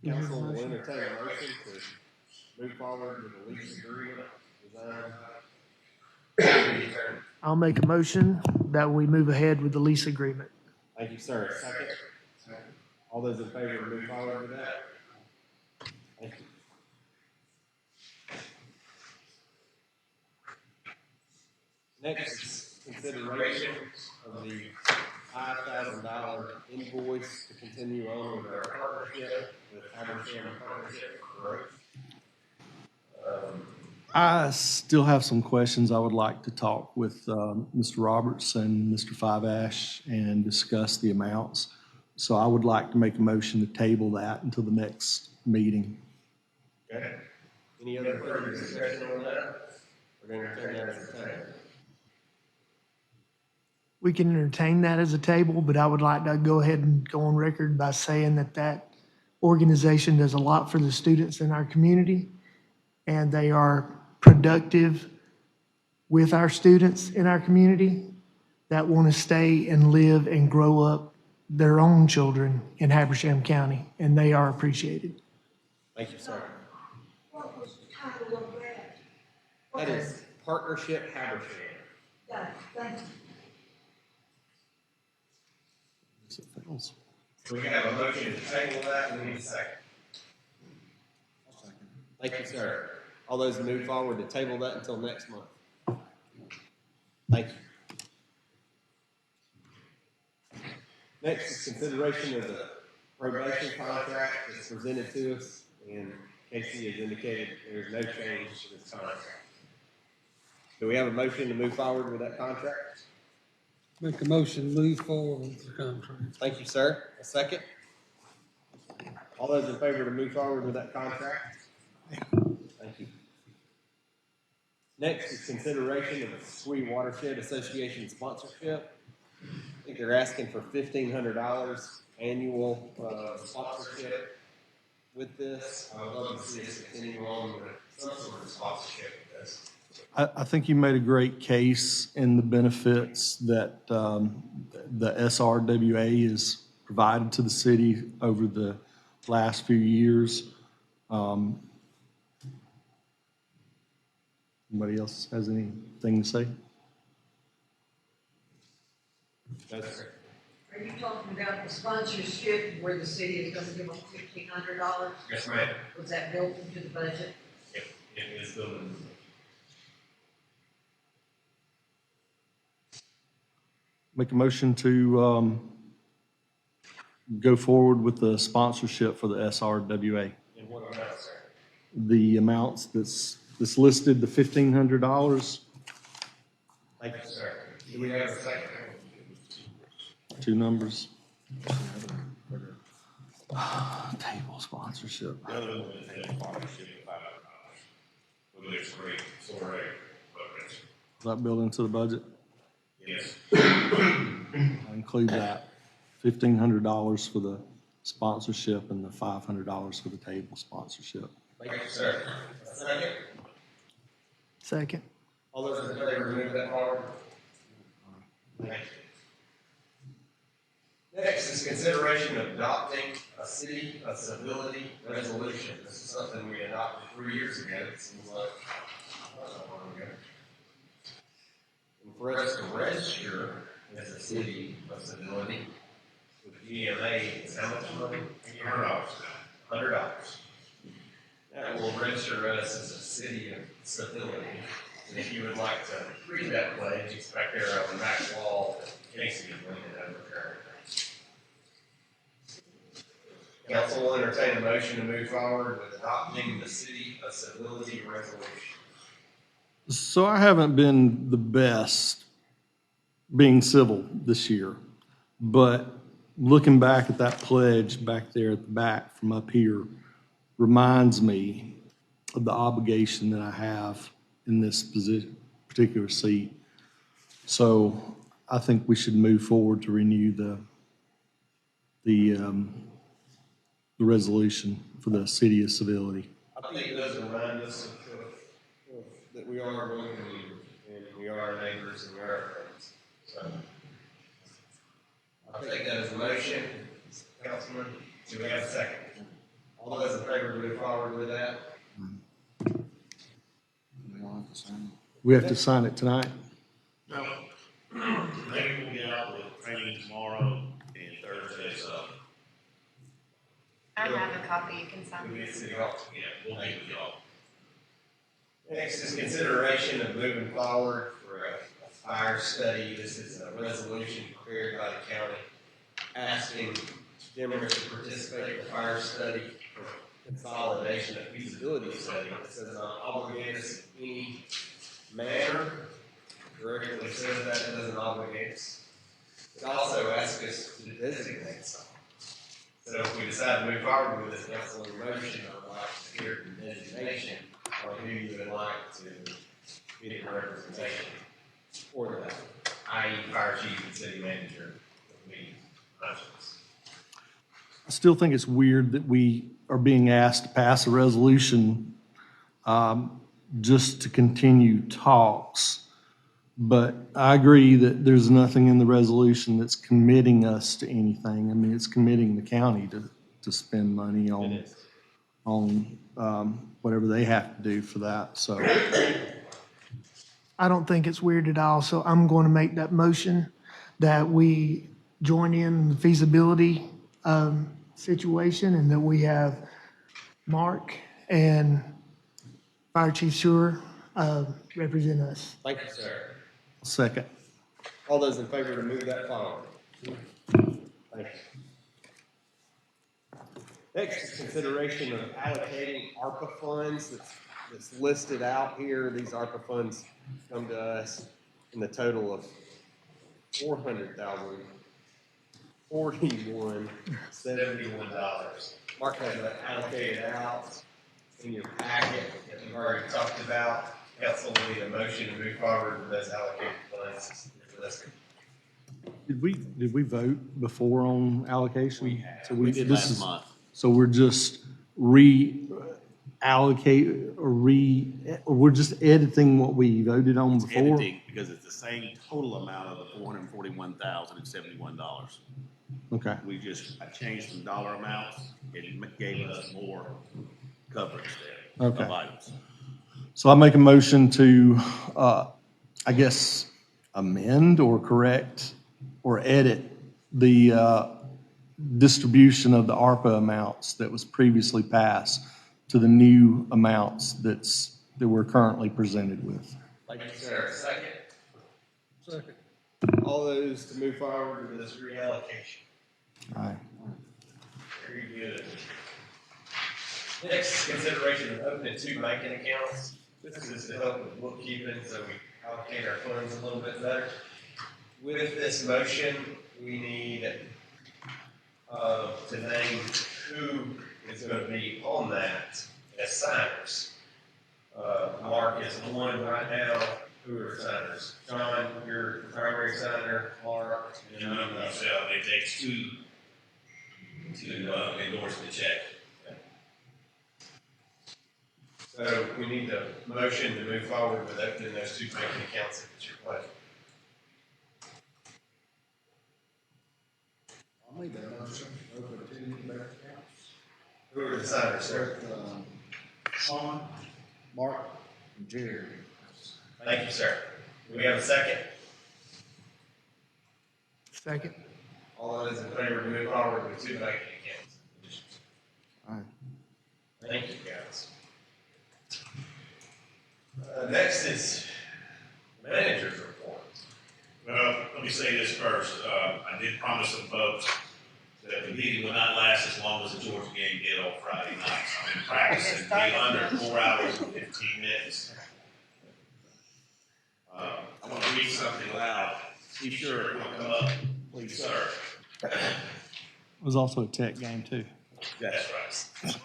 Council will entertain a motion to move forward with the lease agreement, design. I'll make a motion that we move ahead with the lease agreement. Thank you, sir. Second. All those in favor to move forward with that? Thank you. Next is consideration of the $5,000 invoice to continue on with our partnership with Habersham Partnership for Growth. I still have some questions I would like to talk with Mr. Roberts and Mr. Five Ash and discuss the amounts. So I would like to make a motion to table that until the next meeting. Okay. Any other further discussion on that? We're going to turn that as a table. We can entertain that as a table, but I would like to go ahead and go on record by saying that that organization does a lot for the students in our community, and they are productive with our students in our community that want to stay and live and grow up their own children in Habersham County, and they are appreciated. Thank you, sir. What was the title of that? That is Partnership Habersham. Got it, thank you. We have a motion to table that, and we need a second. Thank you, sir. All those who move forward to table that until next month. Thank you. Next is consideration of the probation contract that's presented to us, and Casey has indicated there's no change to this contract. Do we have a motion to move forward with that contract? Make a motion, move forward with the contract. Thank you, sir. A second? All those in favor to move forward with that contract? Thank you. Next is consideration of the Sweet Watershed Association sponsorship. I think they're asking for $1,500 annual sponsorship with this. I would love to see us continue on with some sort of sponsorship with this. I think you made a great case in the benefits that the SRWA has provided to the city over the last few years. Anybody else has anything to say? That's great. Are you talking about the sponsorship where the city is gonna give them $1,500? Yes, ma'am. Was that built into the budget? Yep, it is building. Make a motion to go forward with the sponsorship for the SRWA. And what amount, sir? The amounts that's listed, the $1,500, Thank you, sir. Do we have a second? two numbers. Table sponsorship. The other one is that sponsorship $500. Whether it's free, or Is that built into the budget? yes. I include that. $1,500 for the sponsorship and the $500 for the table sponsorship. Thank you, sir. A second? Second. All those in favor, move that forward. Thank you. Next is consideration of adopting a city of civility resolution. This is something we adopted 3 years ago. It seems like not that long ago. And for us to register as a city of civility with EMA is how much money? $100. $100. That will register us as a city of civility. And if you would like to read that pledge, it's back there on the back wall that Casey has linked over there. Council will entertain a motion to move forward with adopting the City of Civility Resolution. So I haven't been the best being civil this year, but looking back at that pledge back there at the back from up here reminds me of the obligation that I have in this particular seat. So I think we should move forward to renew the resolution for the City of Civility. I think it does remind us that we are willing and we are neighbors and we are friends. So I'll take that as a motion. Councilman, do we have a second? All those in favor move forward with that? We have to sign it tonight? No. Maybe we'll get out with training tomorrow and Thursday, so. I have a copy, you can sign We'll it. get City Hall. Yeah, we'll meet with y'all. Next is consideration of moving forward for a fire study. This is a resolution prepared by the county asking Demorest to participate in the fire study for consolidation of feasibility study. It says not obligate us in any manner. Directly says that it doesn't obligate us. It also asks us to designate something. So if we decide to move forward with this council in motion, I would like to hear the designation or who you would like to be the representation for that, i.e. fire chief and city manager would be options. I still think it's weird that we are being asked to pass a resolution just to continue talks. But I agree that there's nothing in the resolution that's committing us to anything. I mean, it's committing the county to spend money on whatever they have to do for that, so. I don't think it's weird at all, so I'm going to make that motion that we join in the feasibility situation and that we have Mark and Fire Chief Schuer represent us. Thank you, sir. Second. All those in favor to move that forward? Thank you. Next is consideration of allocating ARPA funds that's listed out here. These ARPA funds come to us in the total of $400,041.71. Mark has that allocated out in your packet that we've already talked about. Council will need a motion to move forward with those allocated funds listed. Did we vote before on allocation? We have. So We did this last is- month. So we're just reallocate, or we're just editing what we voted on It's before? editing because it's the same total amount of the $441,071. Okay. I changed some dollar amounts. It gave us more coverage there Okay. of items. So I make a motion to, I guess, amend or correct or edit the distribution of the ARPA amounts that was previously passed to the new amounts that we're currently presented with. Thank you, sir. Second. All those to move forward with this reallocation. Aye. Very good. Next, consideration of opening 2 banking accounts. This is to help with bookkeeping, so we allocate our funds a little bit better. With this motion, we need to name who is going to be on that as signers. Mark is one right now. Who are signers? John, you're the primary signer. Mark. And Michelle, it takes 2 to endorse the check. So we need a motion to move forward with opening those 2 banking accounts if it's your pleasure. I'll make that motion, open 2 new bank accounts. Who are the signers, sir? Sean, Mark, and Jerry. Thank you, sir. Do we have a second? Second. All those in favor to move forward with 2 banking accounts? Aye. Thank you, guys. Next is manager's report. Well, let me say this first. I did promise some folks that the meeting would not last as long as the Georgia game did on Friday night. I've been practicing to be under 4 hours and 15 minutes. I want to read something loud. Be sure it will come up, please, sir. It was also a tech game too. That's right.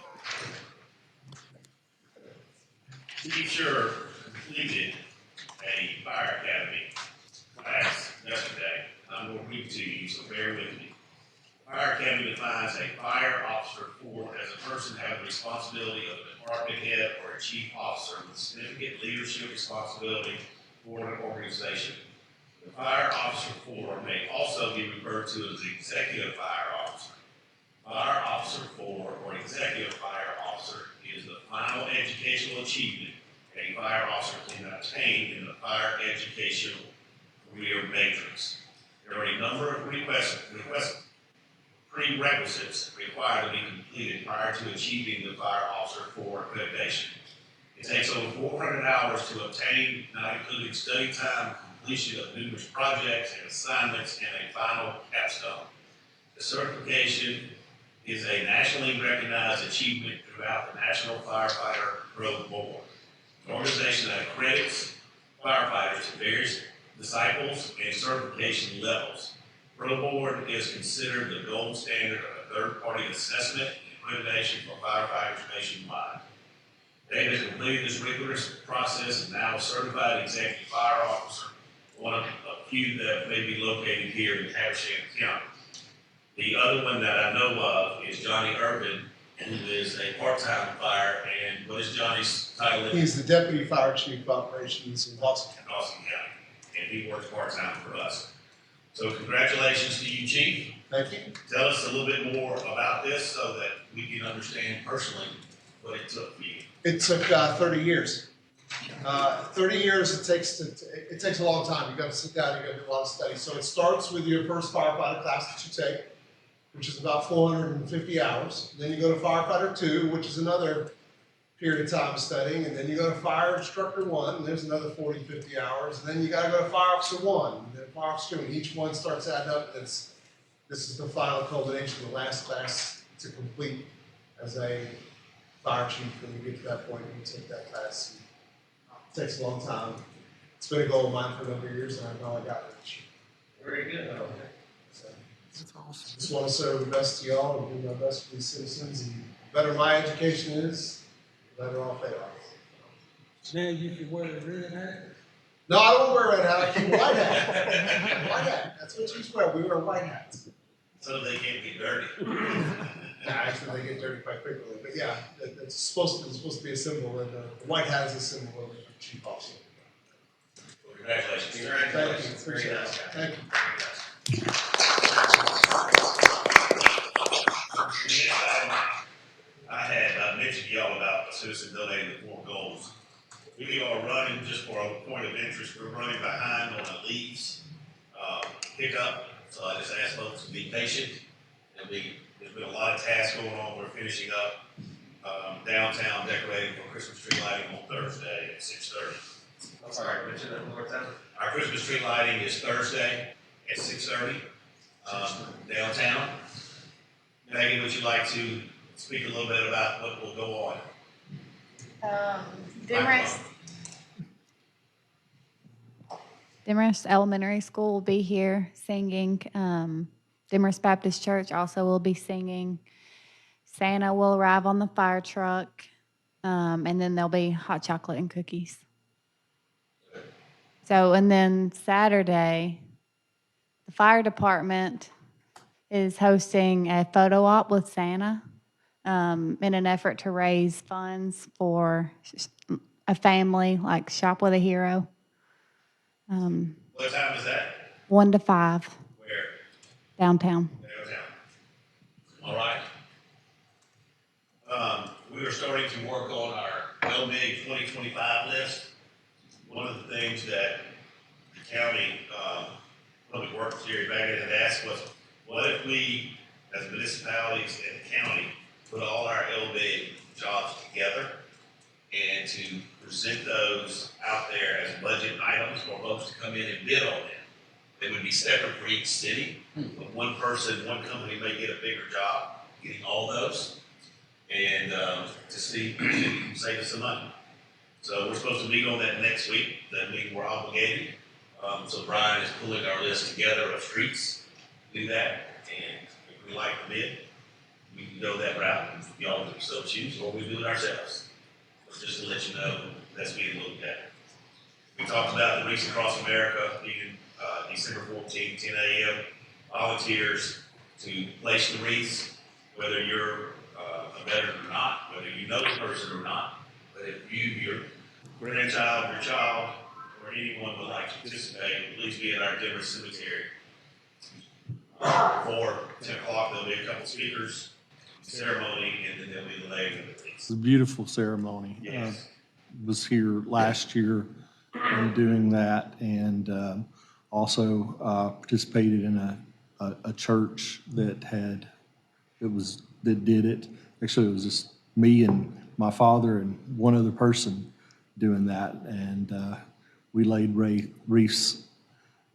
Chief Sure completed a fire academy class yesterday. I'm going to read to you, so bear with me. Fire academy defines a fire officer as a person having responsibility of a department head or a chief officer with significant leadership responsibility for an organization. The fire officer corps may also be referred to as the executive fire officer. Fire officer corps or executive fire officer is the final educational achievement a fire officer can obtain in the fire educational career matrix. There are a number of prerequisites required to be completed prior to achieving the fire officer corps accreditation. It takes over 400 hours to obtain, not including study time, completion of numerous projects and assignments, and a final capstone. The certification is a nationally recognized achievement throughout the National Firefighter Pro Board, an organization that accredits firefighters to various disciples and certification levels. Pro Board is considered the gold standard of a third-party assessment and accreditation for firefighters nationwide. David has completed this rigorous process and now a certified executive fire officer, one of a few that may be located here in Habersham County. The other one that I know of is Johnny Urban, who is a part-time fire, and what is Johnny's title? He's the Deputy Fire Chief of Operations in Dawson County. Dawson County, and he works part-time for us. So congratulations to you, Chief. Thank you. Tell us a little bit more about this so that we can understand personally what it took for you. It took 30 years. 30 years, it takes a long time. You've got to sit down, you've got to do a lot of study. So it starts with your first firefighter class that you take, which is about 450 hours. Then you go to firefighter 2, which is another period of time studying. And then you go to fire instructor 1, and there's another 40, 50 hours. And then you got to go to fire officer 1, and then fire officer 2, and each one starts adding up. And this is the final culmination, the last class to complete as a fire chief when you get to that point, you take that class. It takes a long time. It's been a goal of mine for a number of years, and I know I got it this year. Very good. So, just want to serve the best to y'all and do my best for these citizens. And the better my education is, the better off they are. Now you can wear a red hat. No, I don't wear a red hat. I keep a white hat. White hat. That's what you wear. We wear white hats. So they can't get dirty. Actually, they get dirty quite quickly. But yeah, it's supposed to be a symbol, and the white hat is a symbol of the chief also. Congratulations. Thank you. Appreciate it. Thank you. I had mentioned to y'all about a citizen donating the 4 goals. We are running, just for a point of interest, we're running behind on the leaves pickup. So I just ask folks to be patient. There's been a lot of tasks going on. We're finishing up downtown decorating for Christmas tree lighting on Thursday at 6:30. I'm sorry, mention that one more time. Our Christmas tree lighting is Thursday at 6:30 downtown. Megan, would you like to speak a little bit about what will go on? Demorest Elementary School will be here singing. Demorest Baptist Church also will be singing. Santa will arrive on the fire truck, and then there'll be hot chocolate and cookies. So, and then Saturday, the fire department is hosting a photo op with Santa in an effort to raise funds for a family, like Shop with a Hero. What time is that? 1 to 5. Where? Downtown. Downtown. All right. We are starting to work on our LMIG 2025 list. One of the things that the county public works Jerry Baggett had asked was, what if we, as municipalities and the county, put all our LMIG jobs together and to present those out there as budget items for folks to come in and bid on them. They would be separate for each city, but one person, one company may get a bigger job getting all those, and to see if we can save us some money. So we're supposed to meet on that next week. That meeting we're obligated. So Brian is pulling our list together of streets to do that, and if we like the bid, we can go that route. If y'all so choose, or we do it ourselves. Just to let you know, that's being looked at. We talked about the Wreaths Across America being December 14th, 10 a.m. Volunteers to place the wreaths, whether you're a veteran or not, whether you know the person or not, but if you, your grandchild, your child, or anyone would like to participate, please be at our Demorest Cemetery. Before 10 o'clock, there'll be a couple speakers, ceremony, and then there'll be the laying of the wreaths. It's a beautiful ceremony. Yes. Was here last year in doing that, and also participated in a church that did it. Actually, it was just me and my father and one other person doing that, and we laid wreaths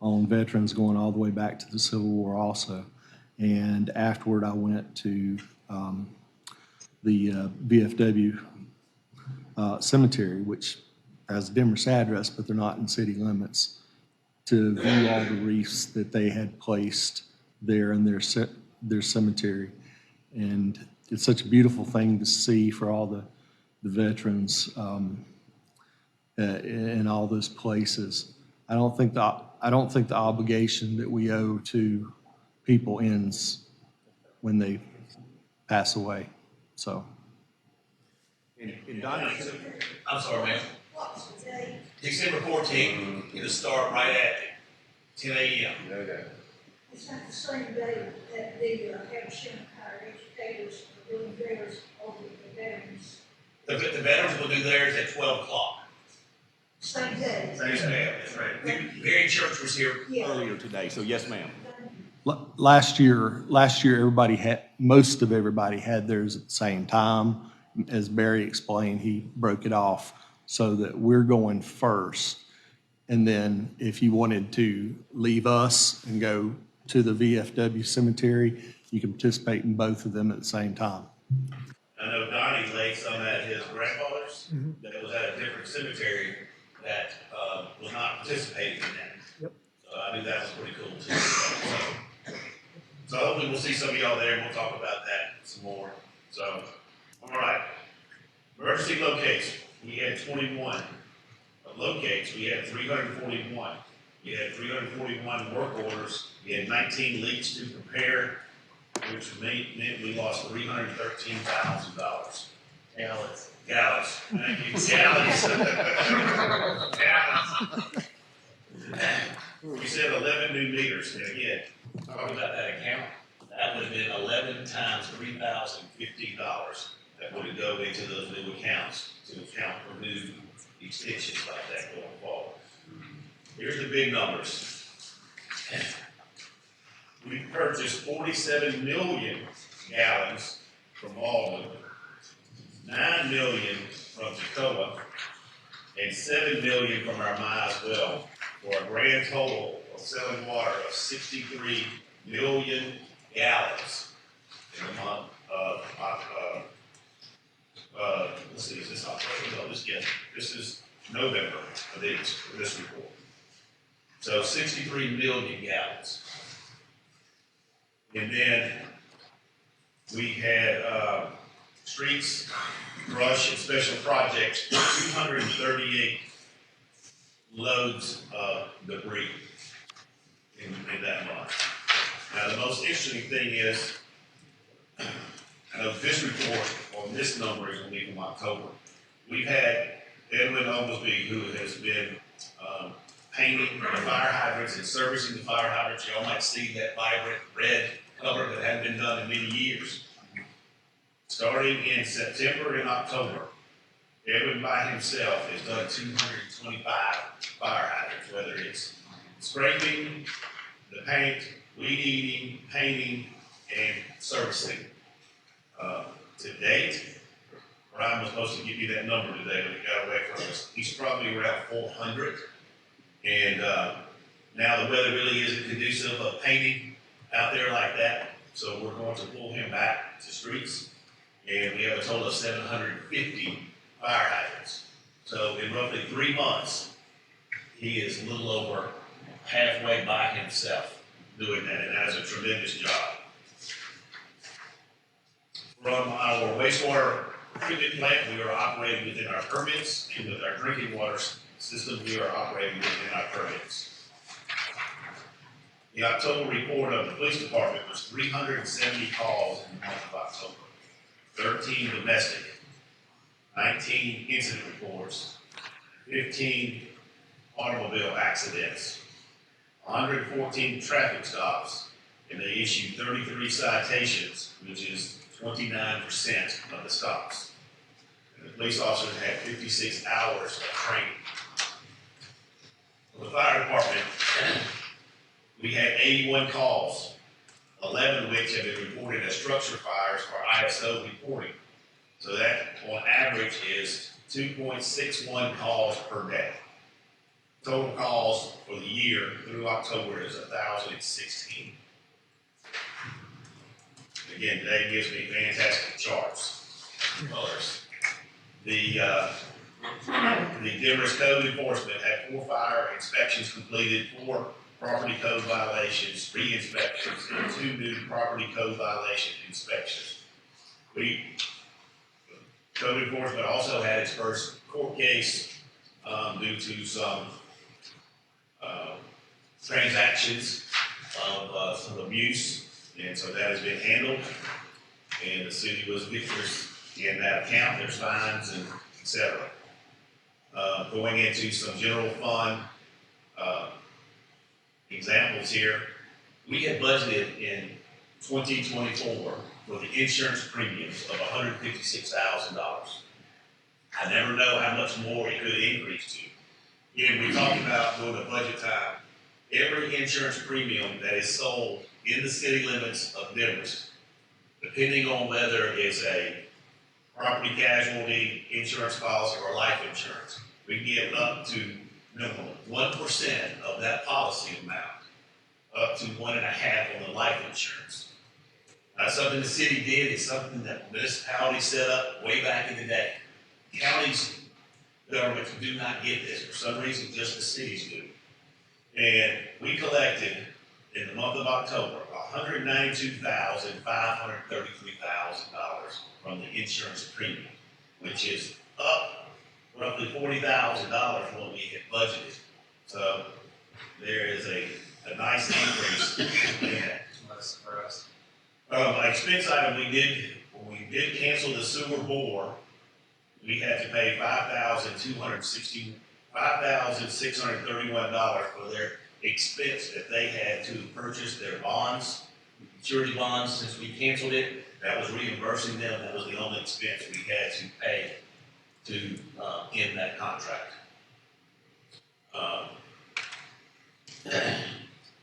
on veterans going all the way back to the Civil War also. And afterward, I went to the VFW cemetery, which has a Demorest address, but they're not in city limits, to view all the wreaths that they had placed there in their cemetery. And it's such a beautiful thing to see for all the veterans in all those places. I don't think the obligation that we owe to people ends when they pass away. So. I'm sorry, ma'am. December 14th, it'll start right at 10 a.m. It's not the same day that the Hampshire higher educators are doing theirs over the veterans. The veterans will do theirs at 12 o'clock. Same day. Same day, that's right. Mary Church was here earlier today, so yes, ma'am. Last year, most of everybody had theirs at the same time. As Barry explained, he broke it off so that we're going first. And then if you wanted to leave us and go to the VFW cemetery, you can participate in both of them at the same time. I know Donnie laid some at his grandfather's, that was at a different cemetery that, was not participating in that. Yep. So I knew that was pretty cool too. So hopefully we'll see some of y'all there and we'll talk about that some more. So, all right. Emergency locates, we had 21. Locates, we had 341. We had 341 work orders. We had 19 leaks to prepare, which meant we lost $313,000. Gallons. Gallons. Thank you. Gallons. Gallons. We said 11 new meters. And again, talking about that account, that would have been 11 times $3,050 that would have go into those new accounts to account for new extensions like that going forward. Here's the big numbers. We purchased 47 million gallons from Alden, 9 million from Toccoa, and 7 million from our Mize well, for a grand total of selling water of 63 million gallons in the month of let's see, is this October? No, this is November of this report. So 63 million gallons. And then we had streets, brush, and special projects, 238 loads of debris in that month. Now, the most interesting thing is, I know this report on this number is going to be from October. We've had Edwin Oglesby, who has been painting the fire hydrants and servicing the fire hydrants. Y'all might see that vibrant red color that hadn't been done in many years. Starting in September and October, Edwin by himself has done 225 fire hydrants, whether it's scraping, the paint, weed eating, painting, and servicing. To date, Ryan was supposed to give you that number today, but he got away from us. He's probably around 400. And now the weather really isn't conducive of painting out there like that. So we're going to pull him back to streets. And we have a total of 750 fire hydrants. So in roughly 3 months, he is a little over halfway by himself doing that, and that is a tremendous job. From our wastewater treatment plant, we are operating within our permits, and with our drinking water system, we are operating within our permits. The October report of the police department was 370 calls in the month of October, 13 domestic, 19 incident reports, 15 automobile accidents, 114 traffic stops, and they issued 33 citations, which is 29% of the stops. And the police officers had 56 hours of training. For the fire department, we had 81 calls, 11 of which have been reported as structure fires or ISO reporting. So that, on average, is 2.61 calls per day. Total calls for the year through October is 1,016. Again, Dave gives me fantastic charts, colors. The Demorest code enforcement had 4 fire inspections completed, 4 property code violations, 3 inspections, and 2 new property code violation inspections. Code enforcement also had its first court case due to some transactions of some abuse, and so that has been handled, and the city was victorious in that account. There's fines and et cetera. Going into some general fund examples here, we had budgeted in 2024 for the insurance premiums of $156,000. I never know how much more it could increase to. Again, we talked about during the budget time, every insurance premium that is sold in the city limits of Demorest, depending on whether it's a property casualty insurance policy or life insurance, we can get up to minimum 1% of that policy amount, up to 1.5% on the life insurance. Not something the city did, it's something that municipalities set up way back in the day. Counties, governments do not get this, for some reason, just the cities do. And we collected, in the month of October, $192,533,000 from the insurance premium, which is up roughly $40,000 from what we had budgeted. So there is a nice increase in that. That's for us. Expense item, when we did cancel the sewer bore, we had to pay $5,631 for their expense that they had to purchase their bonds, maturity bonds. Since we canceled it, that was reimbursing them. That was the only expense we had to pay to end that contract.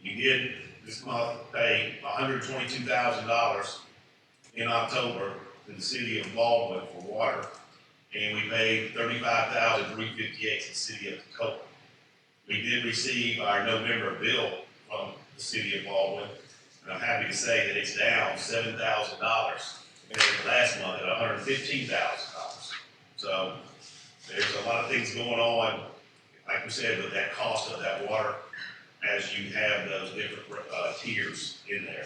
You did this month pay $122,000 in October to the city of Baldwin for water, and we paid $35,358 to the city of Tacoma. We did receive our November bill from the city of Baldwin, and I'm happy to say that it's down $7,000 compared to last month at $115,000. So there's a lot of things going on, like we said, with that cost of that water as you have those different tiers in there.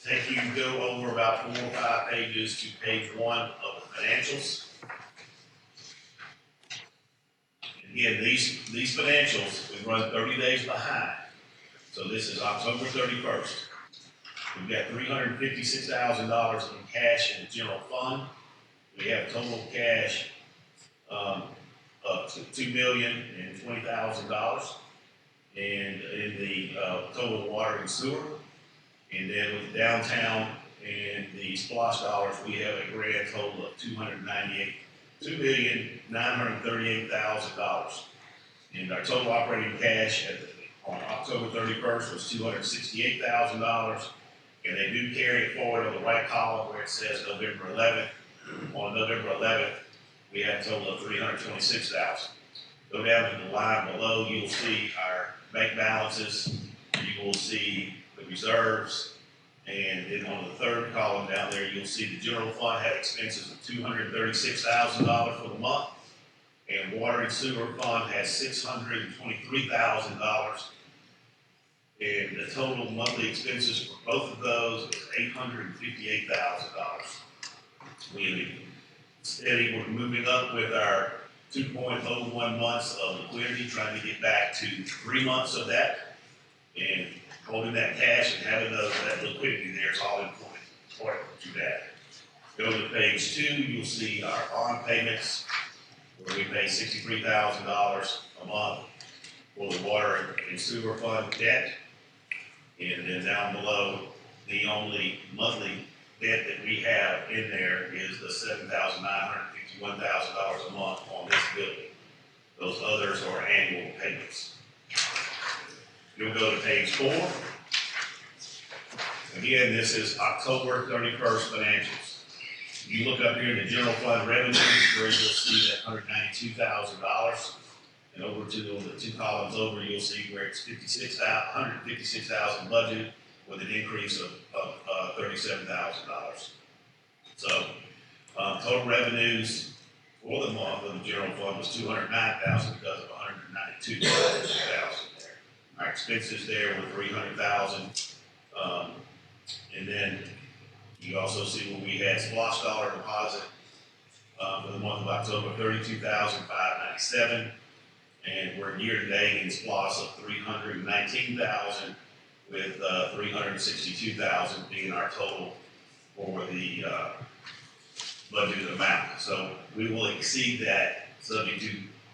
Take you go over about 4 or 5 pages to page 1 of the financials. Again, these financials, we run 30 days behind. So this is October 31st. We've got $356,000 in cash in the general fund. We have total cash up to $2,020,000. And in the total water and sewer. And then with downtown and the SPOS dollars, we have a grand total of $2,938,000. And our total operating cash on October 31st was $268,000. And they do carry it forward on the right column where it says November 11th. On November 11th, we had a total of $326,000. Go down to the line below, you'll see our bank balances, you will see the reserves, and then on the third column down there, you'll see the general fund had expenses of $236,000 for the month, and water and sewer fund has $623,000, and the total monthly expenses for both of those is $858,000. We're moving up with our 2.01 months of liquidity, trying to get back to 3 months of that, and holding that cash and having that liquidity there is all important to that. Go to page 2, you'll see our bond payments, where we pay $63,000 a month for the water and sewer fund debt, and then down below, the only monthly debt that we have in there is the $7,951,000 a month on this building. Those others are annual payments. You'll go to page 4. Again, this is October 31st financials. You look up here in the general fund revenues where you'll see that $192,000. And over to the 2 columns over, you'll see where it's $156,000 budgeted with an increase of $37,000. So total revenues for the month of the general fund was $209,000 because of $192,000 there. Our expenses there were $300,000. And then you also see when we had SPOS dollar deposit for the month of October, $32,597. And we're year to date in SPOS of $319,000 with $362,000 being our total for the budgeted amount. So we will exceed that subject to,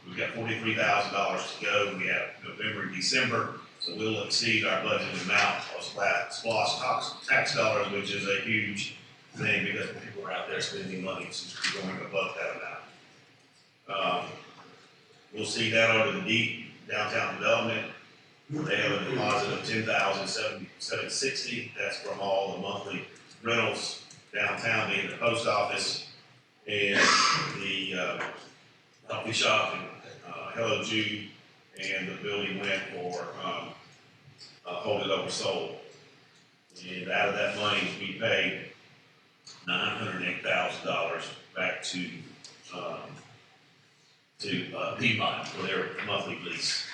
we've got $43,000 to go. We have November and December, so we'll exceed our budgeted amount of SPOS tax dollars, which is a huge thing because people are out there spending money, so we're going above that amount. We'll see that under the deep downtown development. They have a deposit of $10,760. That's from all the monthly rentals downtown, being the post office and the coffee shop and Hello Jude, and the building went for hold it over sold. And out of that money, we paid $908,000 back to Piedmont for their monthly lease.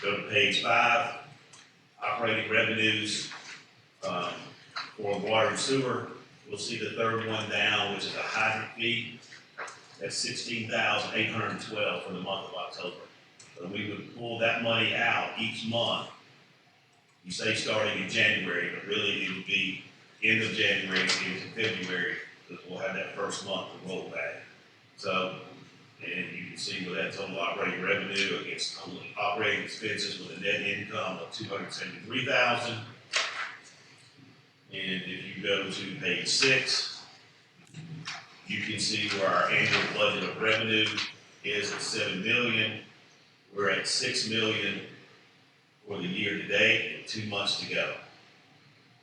Go to page 5, operating revenues for water and sewer. We'll see the third one down, which is a hydrant fee. That's $16,812 for the month of October. So we would pull that money out each month. You say starting in January, but really it would be end of January into February, because we'll have that first month to roll back. So, and you can see with that total operating revenue against total operating expenses with a net income of $273,000. And if you go to page 6, you can see where our annual budget of revenue is at $7 million. We're at $6 million for the year to date and 2 months to go.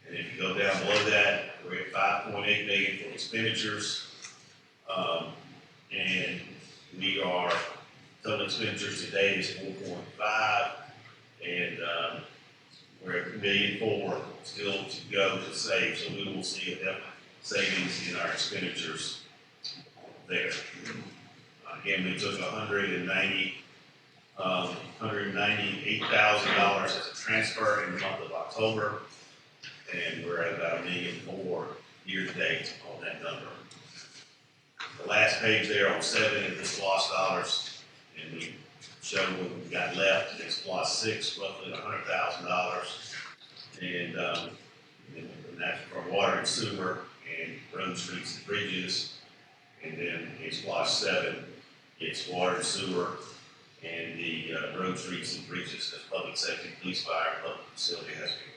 And if you go down below that, we're at $5.8 million for expenditures. And we are, total expenditures today is 4.5, and we're at $1.4 million still to go to save. So we will see a definite savings in our expenditures there. Again, we took $198,000 as a transfer in the month of October, and we're at about $1.4 million year to date on that number. The last page there on 7 is the SPLOST dollars, and we show what we got left in SPLOST 6, roughly $100,000, and that's for water and sewer and roads, streets, and bridges. And then in SPLOST 7, it's water and sewer and the road, streets, and bridges, as public safety, police, fire, public facility has been.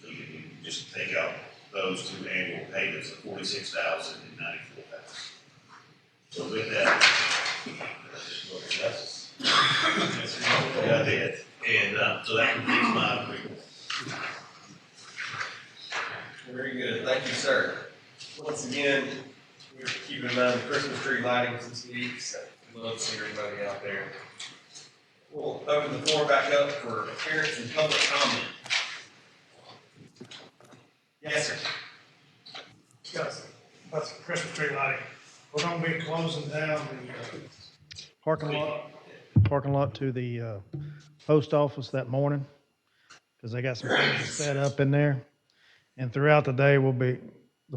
So you can just take out those 2 annual payments of $46,000 and $94,000. So with that, that's what I did. And so that completes my agreement. Very good. Thank you, sir. Once again, we're keeping in mind the Christmas tree lighting this week, so we'd love to see everybody out there. We'll open the floor back up for appearance and public comment. Yes, sir. Yes, that's Christmas tree lighting. We're gonna be closing down the Parking lot to the post office that morning, because they got some things set up in there. And throughout the day, the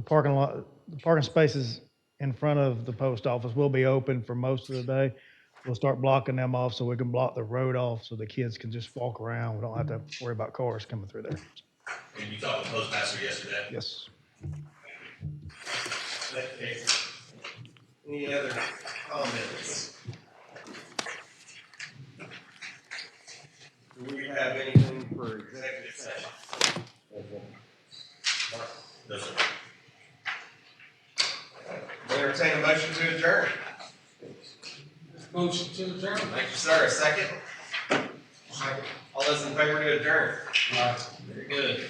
parking spaces in front of the post office will be open for most of the day. We'll start blocking them off so we can block the road off so the kids can just walk around. We don't have to worry about cars coming through there. And you talked to the postmaster yesterday? Yes. Any other comments? Do we have anything for executive session? No, sir. Entertain a motion to adjourn. motion to adjourn. Thank you, sir. A second? All those in favor to adjourn? Aye. Very good.